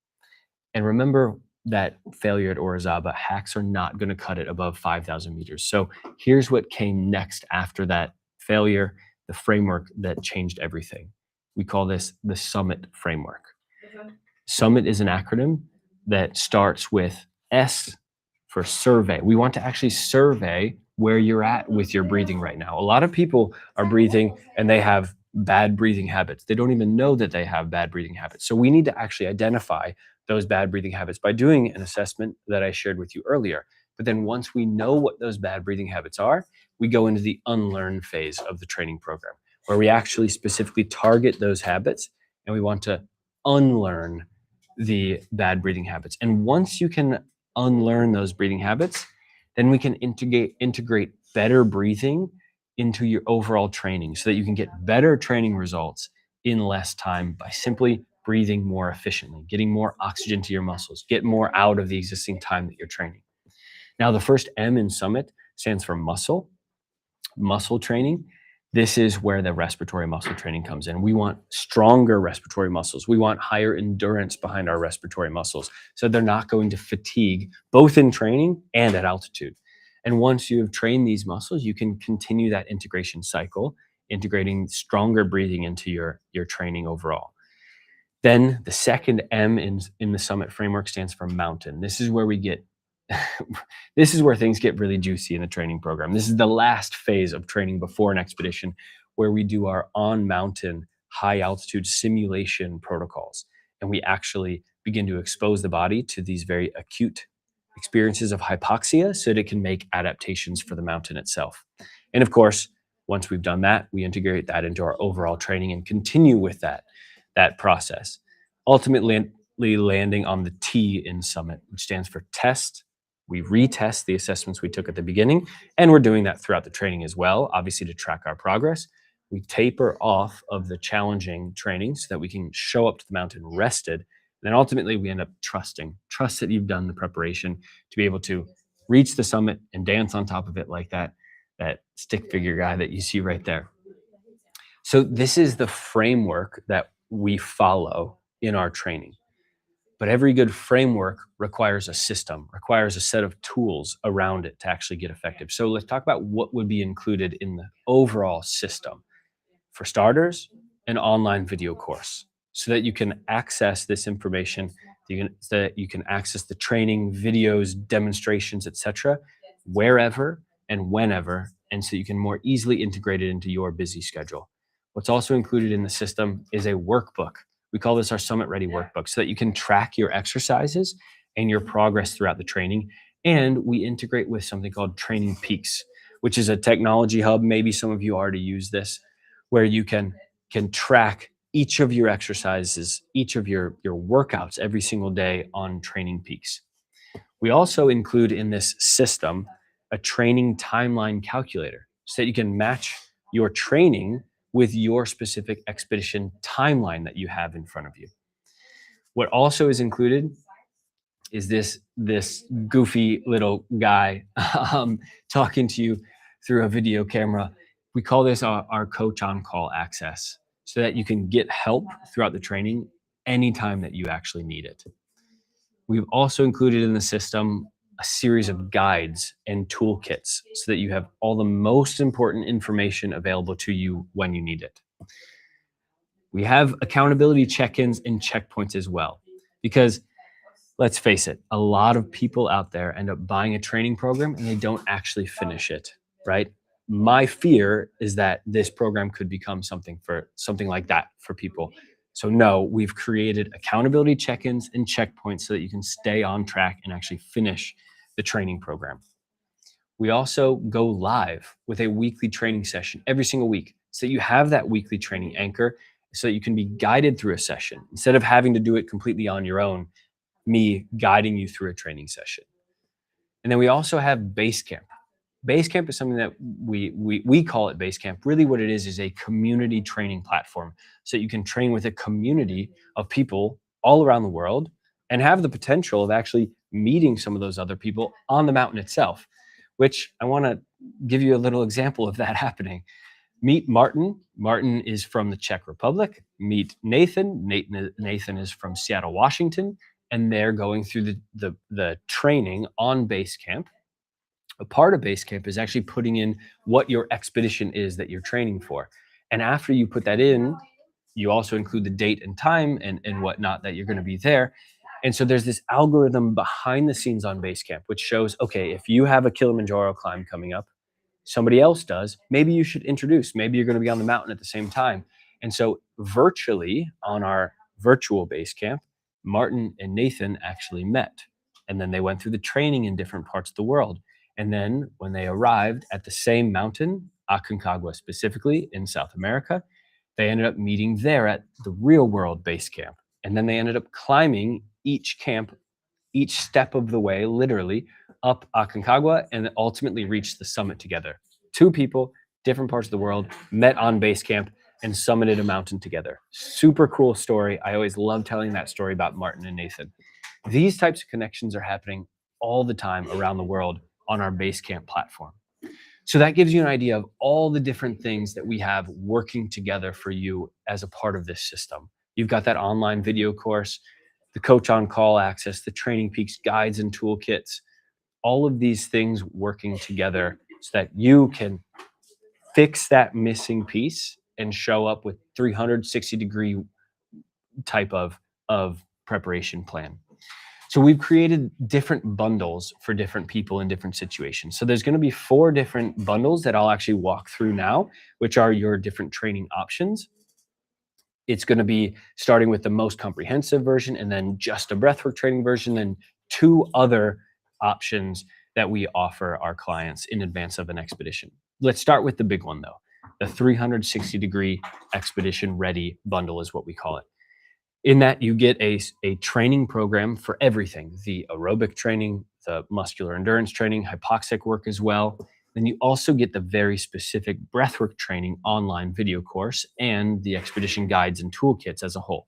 And remember that failure at Orizaba, hacks are not going to cut it above 5,000 meters. So here's what came next after that failure, the framework that changed everything. We call this the SUMMIT framework. SUMMIT is an acronym that starts with S for survey. We want to actually survey where you're at with your breathing right now. A lot of people are breathing and they have bad breathing habits. They don't even know that they have bad breathing habits. So we need to actually identify those bad breathing habits by doing an assessment that I shared with you earlier. But then once we know what those bad breathing habits are, we go into the unlearn phase of the training program, where we actually specifically target those habits and we want to unlearn the bad breathing habits. And once you can unlearn those breathing habits, then we can integrate better breathing into your overall training so that you can get better training results in less time by simply breathing more efficiently, getting more oxygen to your muscles, get more out of the existing time that you're training. Now, the first M in SUMMIT stands for muscle training. This is where the respiratory muscle training comes in. We want stronger respiratory muscles. We want higher endurance behind our respiratory muscles so they're not going to fatigue both in training and at altitude. And once you have trained these muscles, you can continue that integration cycle, integrating stronger breathing into your training overall. Then the second M in the SUMMIT framework stands for mountain. This is where we get this is where things get really juicy in the training program. This is the last phase of training before an expedition, where we do our on mountain high altitude simulation protocols. And we actually begin to expose the body to these very acute experiences of hypoxia so that it can make adaptations for the mountain itself. And of course, once we've done that, we integrate that into our overall training and continue with that process, ultimately landing on the T in SUMMIT, which stands for test. We retest the assessments we took at the beginning, and we're doing that throughout the training as well, obviously to track our progress. We taper off of the challenging training so that we can show up to the mountain rested. And then ultimately we end up trust that you've done the preparation to be able to reach the summit and dance on top of it like that stick figure guy that you see right there. So this is the framework that we follow in our training. But every good framework requires a system, requires a set of tools around it to actually get effective. So let's talk about what would be included in the overall system. For starters, an online video course so that you can access this information, so that you can access the training, videos, demonstrations, etc., wherever and whenever, and so you can more easily integrate it into your busy schedule. What's also included in the system is a workbook. We call this our Summit Ready workbook so that you can track your exercises and your progress throughout the training. And we integrate with something called Training Peaks, which is a technology hub. Maybe some of you already use this, where you can track each of your exercises, each of your workouts every single day on Training Peaks. We also include in this system a training timeline calculator so that you can match your training with your specific expedition timeline that you have in front of you. What also is included is this goofy little guy talking to you through a video camera. We call this our coach on call access so that you can get help throughout the training anytime that you actually need it. We've also included in the system a series of guides and toolkits so that you have all the most important information available to you when you need it. We have accountability check-ins and checkpoints as well, because let's face it, a lot of people out there end up buying a training program and they don't actually finish it, right? My fear is that this program could become something like that for people. So no, we've created accountability check-ins and checkpoints so that you can stay on track and actually finish the training program. We also go live with a weekly training session every single week. So you have that weekly training anchor so that you can be guided through a session instead of having to do it completely on your own, me guiding you through a training session. And then we also have Basecamp. Basecamp is something that we call it Basecamp. Really what it is a community training platform so that you can train with a community of people all around the world and have the potential of actually meeting some of those other people on the mountain itself, which I want to give you a little example of that happening. Meet Martin. Martin is from the Czech Republic. Meet Nathan. Nathan is from Seattle, Washington, and they're going through the training on Basecamp. A part of Basecamp is actually putting in what your expedition is that you're training for. And after you put that in, you also include the date and time and whatnot that you're going to be there. And so there's this algorithm behind the scenes on Basecamp, which shows, okay, if you have a Kilimanjaro climb coming up, somebody else does, maybe you should introduce, maybe you're going to be on the mountain at the same time. And so virtually on our virtual Basecamp, Martin and Nathan actually met. And then they went through the training in different parts of the world. And then when they arrived at the same mountain, Aconcagua specifically in South America, they ended up meeting there at the real world base camp. And then they ended up climbing each camp, each step of the way, literally up Aconcagua, and ultimately reached the summit together. Two people, different parts of the world, met on base camp and summited a mountain together. Super cool story. I always love telling that story about Martin and Nathan. These types of connections are happening all the time around the world on our Basecamp platform. So that gives you an idea of all the different things that we have working together for you as a part of this system. You've got that online video course, the Coach on Call access, the Training Peaks guides and toolkits, all of these things working together so that you can fix that missing piece and show up with 360-degree type of preparation plan. So we've created different bundles for different people in different situations. So there's going to be 4 different bundles that I'll actually walk through now, which are your different training options. It's going to be starting with the most comprehensive version and then just a breathwork training version, and 2 other options that we offer our clients in advance of an expedition. Let's start with the big one though. The 360-degree expedition ready bundle is what we call it. In that you get a training program for everything, the aerobic training, the muscular endurance training, hypoxic work as well. Then you also get the very specific breathwork training online video course and the expedition guides and toolkits as a whole.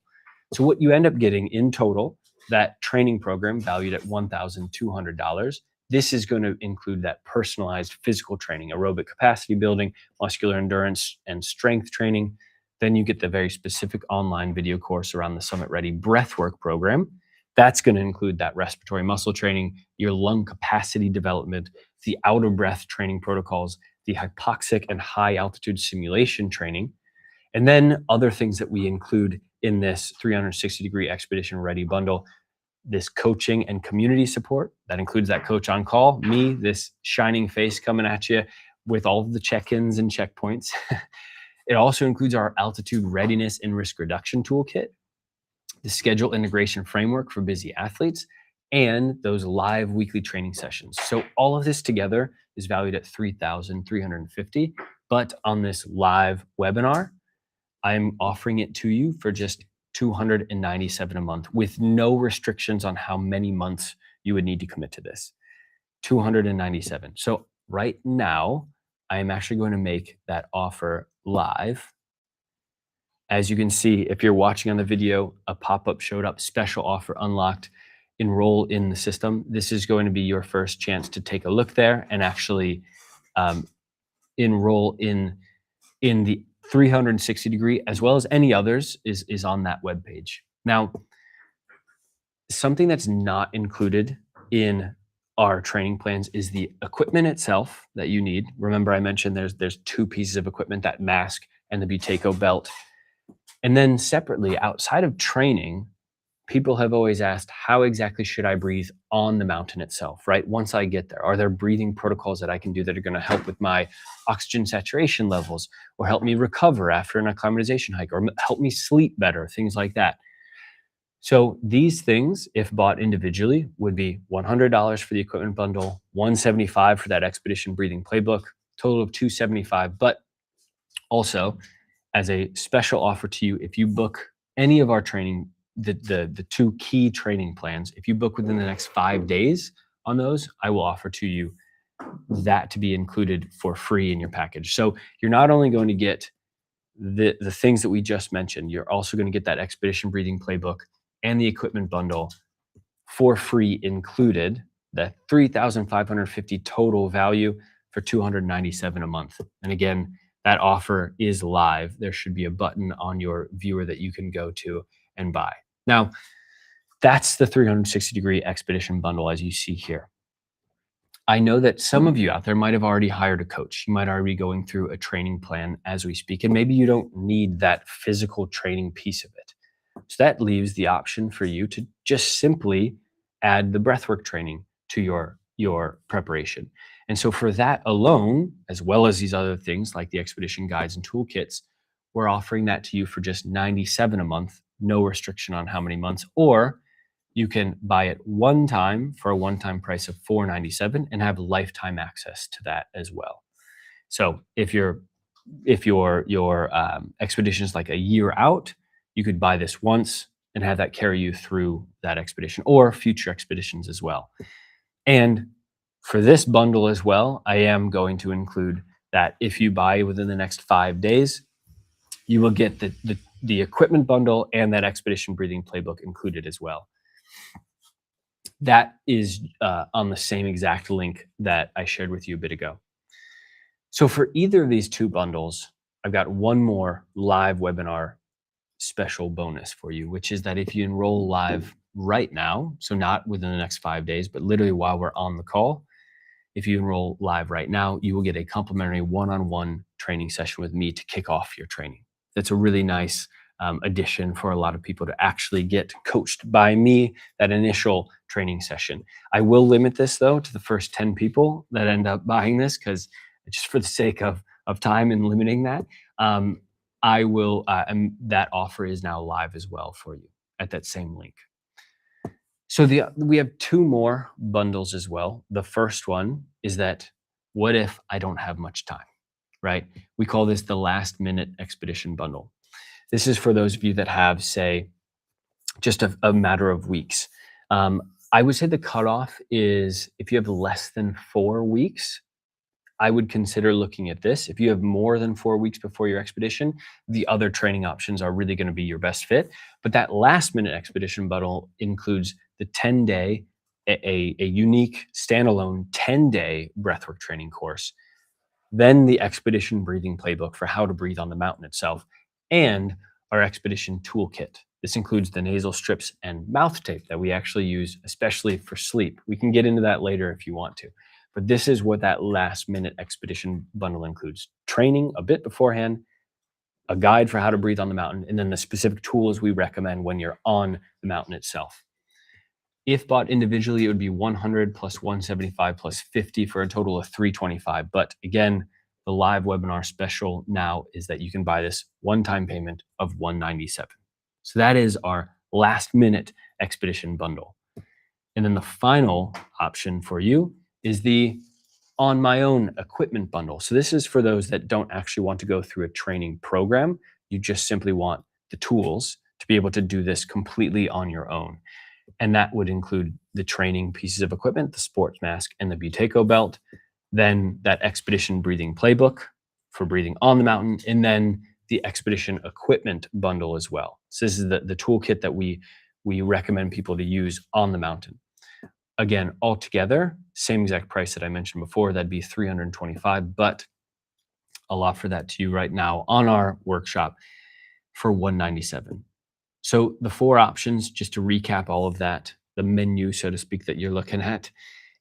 So what you end up getting in total, that training program valued at $1,200, this is going to include that personalized physical training, aerobic capacity building, muscular endurance and strength training. Then you get the very specific online video course around the Summit Ready breathwork program. That's going to include that respiratory muscle training, your lung capacity development, the out of breath training protocols, the hypoxic and high altitude simulation training, and then other things that we include in this 360-degree expedition ready bundle. This coaching and community support that includes that coach on call, me, this shining face coming at you with all of the check-ins and checkpoints. It also includes our altitude readiness and risk reduction toolkit, the schedule integration framework for busy athletes, and those live weekly training sessions. So all of this together is valued at $3,350. But on this live webinar, I'm offering it to you for just $297 a month with no restrictions on how many months you would need to commit to this. $297. So right now, I am actually going to make that offer live. As you can see, if you're watching on the video, a pop-up showed up, special offer unlocked, enroll in the system. This is going to be your first chance to take a look there and actually enroll in the 360-degree, as well as any others, is on that webpage. Now, something that's not included in our training plans is the equipment itself that you need. Remember, I mentioned there's 2 pieces of equipment, that mask and the Buteyko belt. And then separately, outside of training, people have always asked, how exactly should I breathe on the mountain itself, right? Once I get there, are there breathing protocols that I can do that are going to help with my oxygen saturation levels, or help me recover after an acclimatization hike, or help me sleep better, things like that? So these things, if bought individually, would be $100 for the equipment bundle, $175 for that expedition breathing playbook, total of $275. But also, as a special offer to you, if you book any of our training, the 2 key training plans, if you book within the next 5 days on those, I will offer to you that to be included for free in your package. So you're not only going to get the things that we just mentioned, you're also going to get that expedition breathing playbook and the equipment bundle for free included, the $3,550 total value for $297 a month. And again, that offer is live. There should be a button on your viewer that you can go to and buy. Now, that's the 360-degree expedition bundle as you see here. I know that some of you out there might have already hired a coach. You might already be going through a training plan as we speak, and maybe you don't need that physical training piece of it. So that leaves the option for you to just simply add the breathwork training to your preparation. And so for that alone, as well as these other things like the expedition guides and toolkits, we're offering that to you for just $97 a month, no restriction on how many months, or you can buy it one time for a one-time price of $497 and have lifetime access to that as well. So if your expedition is like a year out, you could buy this once and have that carry you through that expedition or future expeditions as well. And for this bundle as well, I am going to include that if you buy within the next 5 days, you will get the equipment bundle and that expedition breathing playbook included as well. That is on the same exact link that I shared with you a bit ago. So for either of these two bundles, I've got one more live webinar special bonus for you, which is that if you enroll live right now, so not within the next 5 days, but literally while we're on the call, if you enroll live right now, you will get a complimentary one-on-one training session with me to kick off your training. That's a really nice addition for a lot of people to actually get coached by me, that initial training session. I will limit this though to the first 10 people that end up buying this, because just for the sake of time and limiting that, I will, and that offer is now live as well for you at that same link. So we have two more bundles as well. The first one is that, what if I don't have much time, right? We call this the last minute expedition bundle. This is for those of you that have, say, just a matter of weeks. I would say the cutoff is if you have less than 4 weeks, I would consider looking at this. If you have more than 4 weeks before your expedition, the other training options are really going to be your best fit. But that last minute expedition bundle includes the 10-day, a unique standalone 10-day breathwork training course, then the expedition breathing playbook for how to breathe on the mountain itself, and our expedition toolkit. This includes the nasal strips and mouth tape that we actually use, especially for sleep. We can get into that later if you want to. But this is what that last minute expedition bundle includes: training a bit beforehand, a guide for how to breathe on the mountain, and then the specific tools we recommend when you're on the mountain itself. If bought individually, it would be 100 plus 175 plus 50 for a total of 325. But again, the live webinar special now is that you can buy this one-time payment of 197. So that is our last minute expedition bundle. And then the final option for you is the on my own equipment bundle. So this is for those that don't actually want to go through a training program. You just simply want the tools to be able to do this completely on your own. And that would include the training pieces of equipment, the sports mask and the Buteyko belt, then that expedition breathing playbook for breathing on the mountain, and then the expedition equipment bundle as well. So this is the toolkit that we recommend people to use on the mountain. Again, altogether, same exact price that I mentioned before, that'd be $325, but I'll offer that to you right now on our workshop for $197. So the 4 options, just to recap all of that, the menu, so to speak, that you're looking at.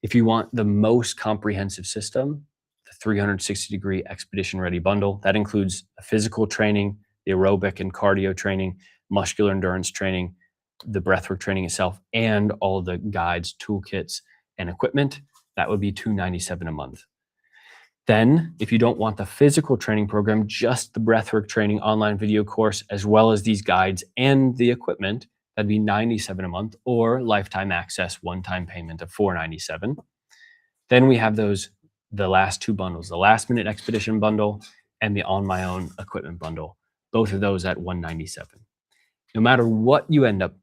If you want the most comprehensive system, the 360-degree expedition ready bundle, that includes the physical training, the aerobic and cardio training, muscular endurance training, the breathwork training itself, and all the guides, toolkits, and equipment, that would be $297 a month. Then, if you don't want the physical training program, just the breathwork training online video course, as well as these guides and the equipment, that'd be $97 a month, or lifetime access, one-time payment of $497. Then we have the last 2 bundles, the last minute expedition bundle and the on my own equipment bundle, both of those at $197. No matter what you end up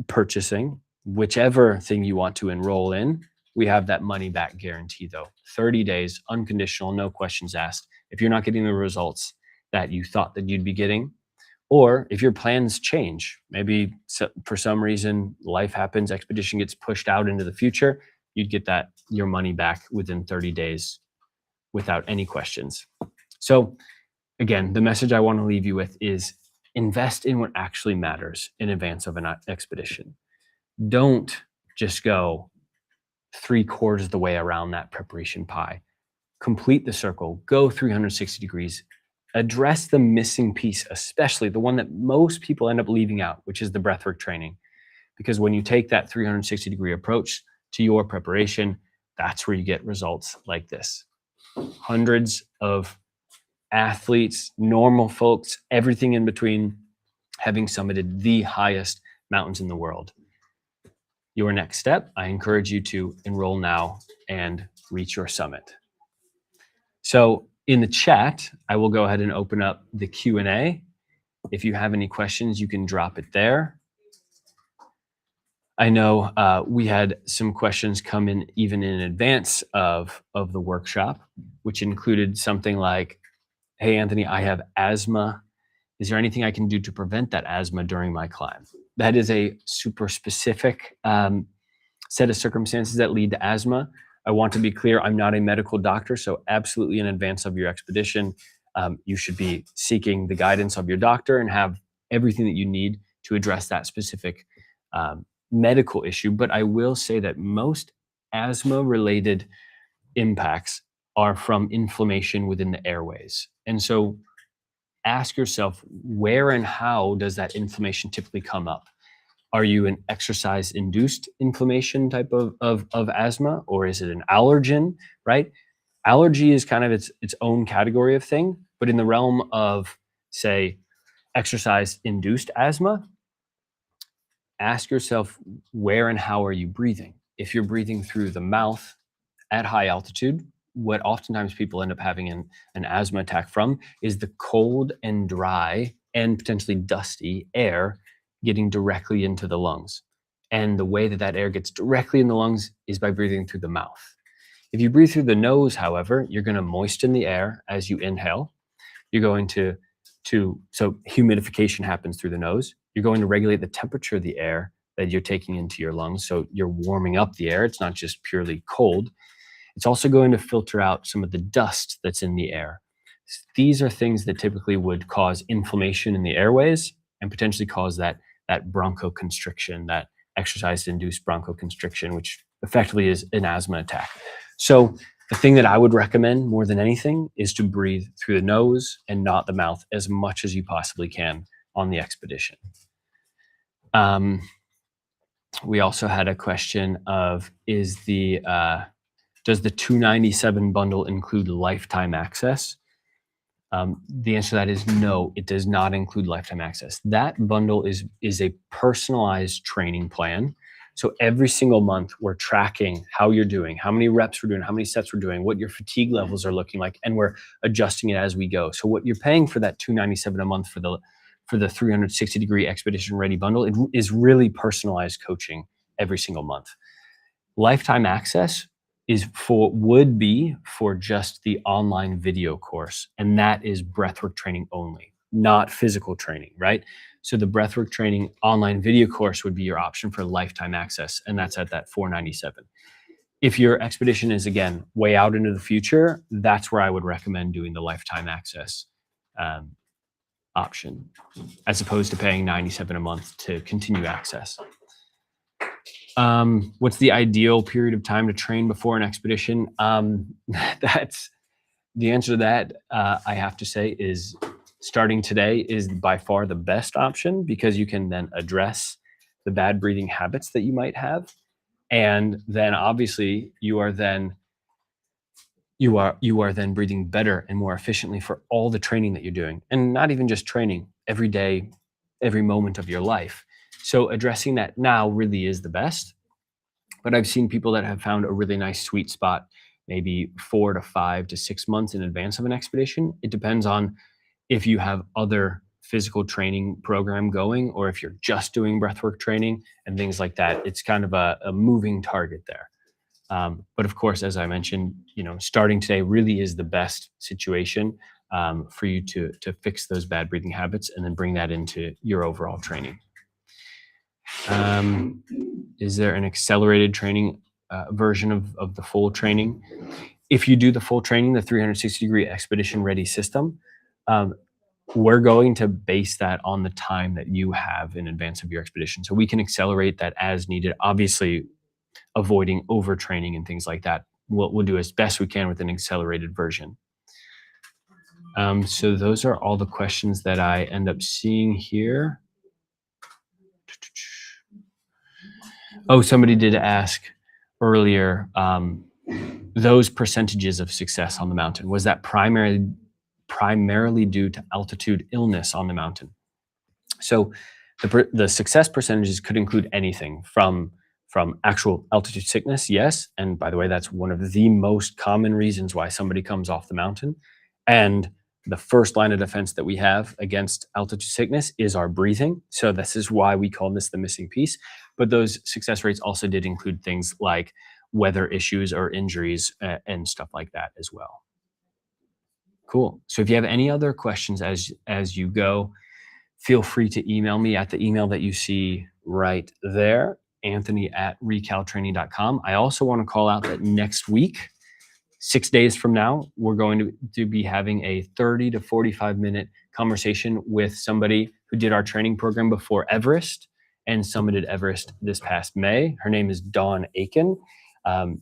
purchasing, whichever thing you want to enroll in, we have that money back guarantee though. 30 days, unconditional, no questions asked. If you're not getting the results that you thought that you'd be getting, Or if your plans change, maybe for some reason life happens, expedition gets pushed out into the future, you'd get your money back within 30 days without any questions. So again, the message I want to leave you with is invest in what actually matters in advance of an expedition. Don't just go 3/4 of the way around that preparation pie. Complete the circle, go 360 degrees, address the missing piece, especially the one that most people end up leaving out, which is the breathwork training. Because when you take that 360-degree approach to your preparation, that's where you get results like this. Hundreds of athletes, normal folks, everything in between, having summited the highest mountains in the world. Your next step, I encourage you to enroll now and reach your summit. So in the chat, I will go ahead and open up the Q&A. If you have any questions, you can drop it there. I know we had some questions come in even in advance of the workshop, which included something like, hey, Anthony, I have asthma. Is there anything I can do to prevent that asthma during my climb? That is a super specific set of circumstances that lead to asthma. I want to be clear, I'm not a medical doctor, so absolutely in advance of your expedition, you should be seeking the guidance of your doctor and have everything that you need to address that specific medical issue. But I will say that most asthma-related impacts are from inflammation within the airways. And so ask yourself, where and how does that inflammation typically come up? Are you an exercise-induced inflammation type of asthma, or is it an allergen, right? Allergy is kind of its own category of thing, but in the realm of, say, exercise-induced asthma, ask yourself, where and how are you breathing? If you're breathing through the mouth at high altitude, what oftentimes people end up having an asthma attack from is the cold and dry and potentially dusty air getting directly into the lungs. And the way that air gets directly in the lungs is by breathing through the mouth. If you breathe through the nose, however, you're going to moisten the air as you inhale. You're going to so humidification happens through the nose. You're going to regulate the temperature of the air that you're taking into your lungs. So you're warming up the air. It's not just purely cold. It's also going to filter out some of the dust that's in the air. These are things that typically would cause inflammation in the airways and potentially cause that bronchoconstriction, that exercise-induced bronchoconstriction, which effectively is an asthma attack. So the thing that I would recommend more than anything is to breathe through the nose and not the mouth as much as you possibly can on the expedition. We also had a question of, does the 297 bundle include lifetime access? The answer to that is no, it does not include lifetime access. That bundle is a personalized training plan. So every single month we're tracking how you're doing, how many reps we're doing, how many sets we're doing, what your fatigue levels are looking like, and we're adjusting it as we go. So what you're paying for that $297 a month for the 360-degree expedition ready bundle, it is really personalized coaching every single month. Lifetime access would be for just the online video course, and that is breathwork training only, not physical training, right? So the breathwork training online video course would be your option for lifetime access, and that's at that $497. If your expedition is, again, way out into the future, that's where I would recommend doing the lifetime access option, as opposed to paying $97 a month to continue access. What's the ideal period of time to train before an expedition? That's the answer to that. I have to say is starting today is by far the best option, because you can then address the bad breathing habits that you might have. And then obviously you are then breathing better and more efficiently for all the training that you're doing, and not even just training, every day, every moment of your life. So addressing that now really is the best. But I've seen people that have found a really nice sweet spot, maybe 4 to 5 to 6 months in advance of an expedition. It depends on if you have other physical training program going, or if you're just doing breathwork training and things like that. It's kind of a moving target there. But of course, as I mentioned, starting today really is the best situation. for you to fix those bad breathing habits and then bring that into your overall training. Is there an accelerated training version of the full training? If you do the full training, the 360-degree expedition ready system, we're going to base that on the time that you have in advance of your expedition. So we can accelerate that as needed, obviously avoiding overtraining and things like that. We'll do as best we can with an accelerated version. So those are all the questions that I end up seeing here. Oh, somebody did ask earlier, those percentages of success on the mountain, was that primarily due to altitude illness on the mountain? So the success percentages could include anything from actual altitude sickness, yes. And by the way, that's one of the most common reasons why somebody comes off the mountain. And the first line of defense that we have against altitude sickness is our breathing. So this is why we call this the missing piece. But those success rates also did include things like weather issues or injuries and stuff like that as well. Cool. So if you have any other questions as you go, feel free to email me at the email that you see right there, anthony@recaltraining.com. I also want to call out that next week, 6 days from now, we're going to be having a 30 to 45 minute conversation with somebody who did our training program before Everest and summited Everest this past May. Her name is Dawn Aiken.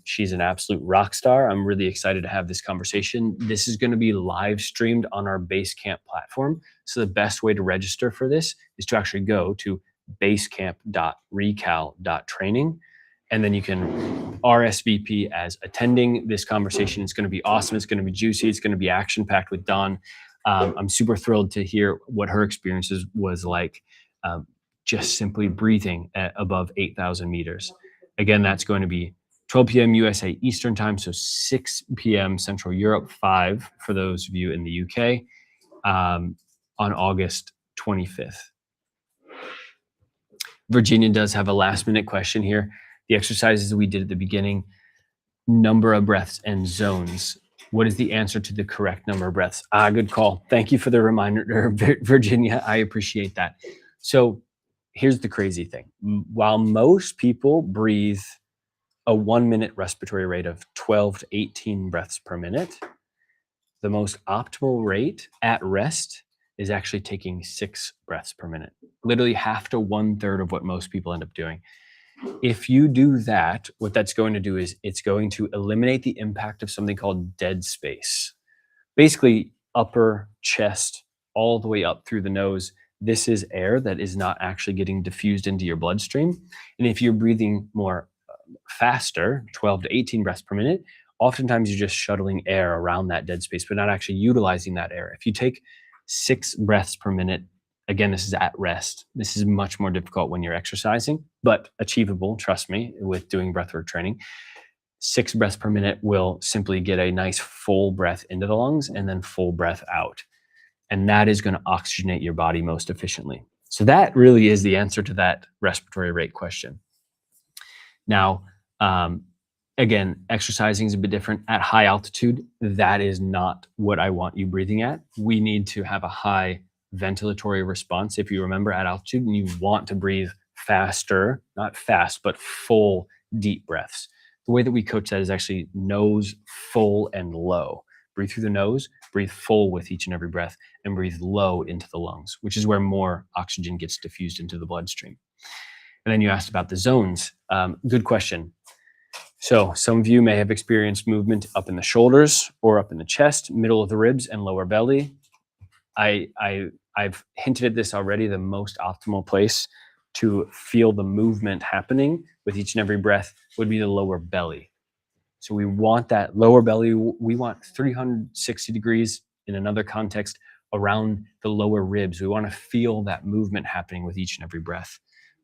She's an absolute rock star. I'm really excited to have this conversation. This is going to be live streamed on our Basecamp platform. So the best way to register for this is to actually go to basecamp.recal.training. And then you can RSVP as attending this conversation. It's going to be awesome. It's going to be juicy. It's going to be action-packed with Dawn. I'm super thrilled to hear what her experiences was like, just simply breathing at above 8,000 meters. Again, that's going to be 12 p.m. USA Eastern Time, so 6 p.m. Central Europe, 5 for those of you in the UK, on August 25th. Virginia does have a last-minute question here. The exercises we did at the beginning, number of breaths and zones. What is the answer to the correct number of breaths? Good call. Thank you for the reminder, Virginia. I appreciate that. So here's the crazy thing. While most people breathe a 1 minute respiratory rate of 12 to 18 breaths per minute, the most optimal rate at rest is actually taking 6 breaths per minute, literally half to 1/3 of what most people end up doing. If you do that, what that's going to do is it's going to eliminate the impact of something called dead space. Basically, upper chest all the way up through the nose. This is air that is not actually getting diffused into your bloodstream. And if you're breathing more faster, 12 to 18 breaths per minute, oftentimes you're just shuttling air around that dead space, but not actually utilizing that air. If you take 6 breaths per minute, again, this is at rest. This is much more difficult when you're exercising, but achievable, trust me, with doing breathwork training. 6 breaths per minute will simply get a nice full breath into the lungs and then full breath out. And that is going to oxygenate your body most efficiently. So that really is the answer to that respiratory rate question. Now, again, exercising is a bit different. At high altitude, that is not what I want you breathing at. We need to have a high ventilatory response. If you remember, at altitude, and you want to breathe faster, not fast, but full deep breaths. The way that we coach that is actually nose full and low. Breathe through the nose, breathe full with each and every breath, and breathe low into the lungs, which is where more oxygen gets diffused into the bloodstream. And then you asked about the zones. Good question. So some of you may have experienced movement up in the shoulders or up in the chest, middle of the ribs, and lower belly. I've hinted at this already. The most optimal place to feel the movement happening with each and every breath would be the lower belly. So we want that lower belly. We want 360 degrees in another context around the lower ribs. We want to feel that movement happening with each and every breath,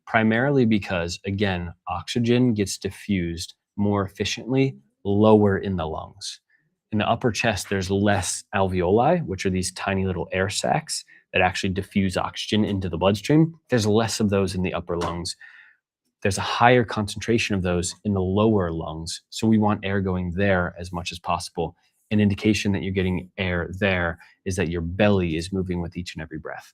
primarily because, again, oxygen gets diffused more efficiently lower in the lungs. In the upper chest, there's less alveoli, which are these tiny little air sacs that actually diffuse oxygen into the bloodstream. There's less of those in the upper lungs. There's a higher concentration of those in the lower lungs. So we want air going there as much as possible. an indication that you're getting air there is that your belly is moving with each and every breath.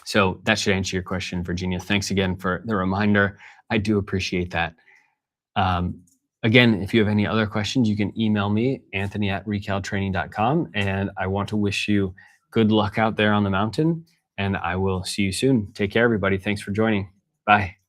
So that should answer your question, Virginia. Thanks again for the reminder. I do appreciate that. Um, Again, if you have any other questions, you can email me, anthony@recaltraining.com. And I want to wish you good luck out there on the mountain. And I will see you soon. Take care, everybody. Thanks for joining. Bye.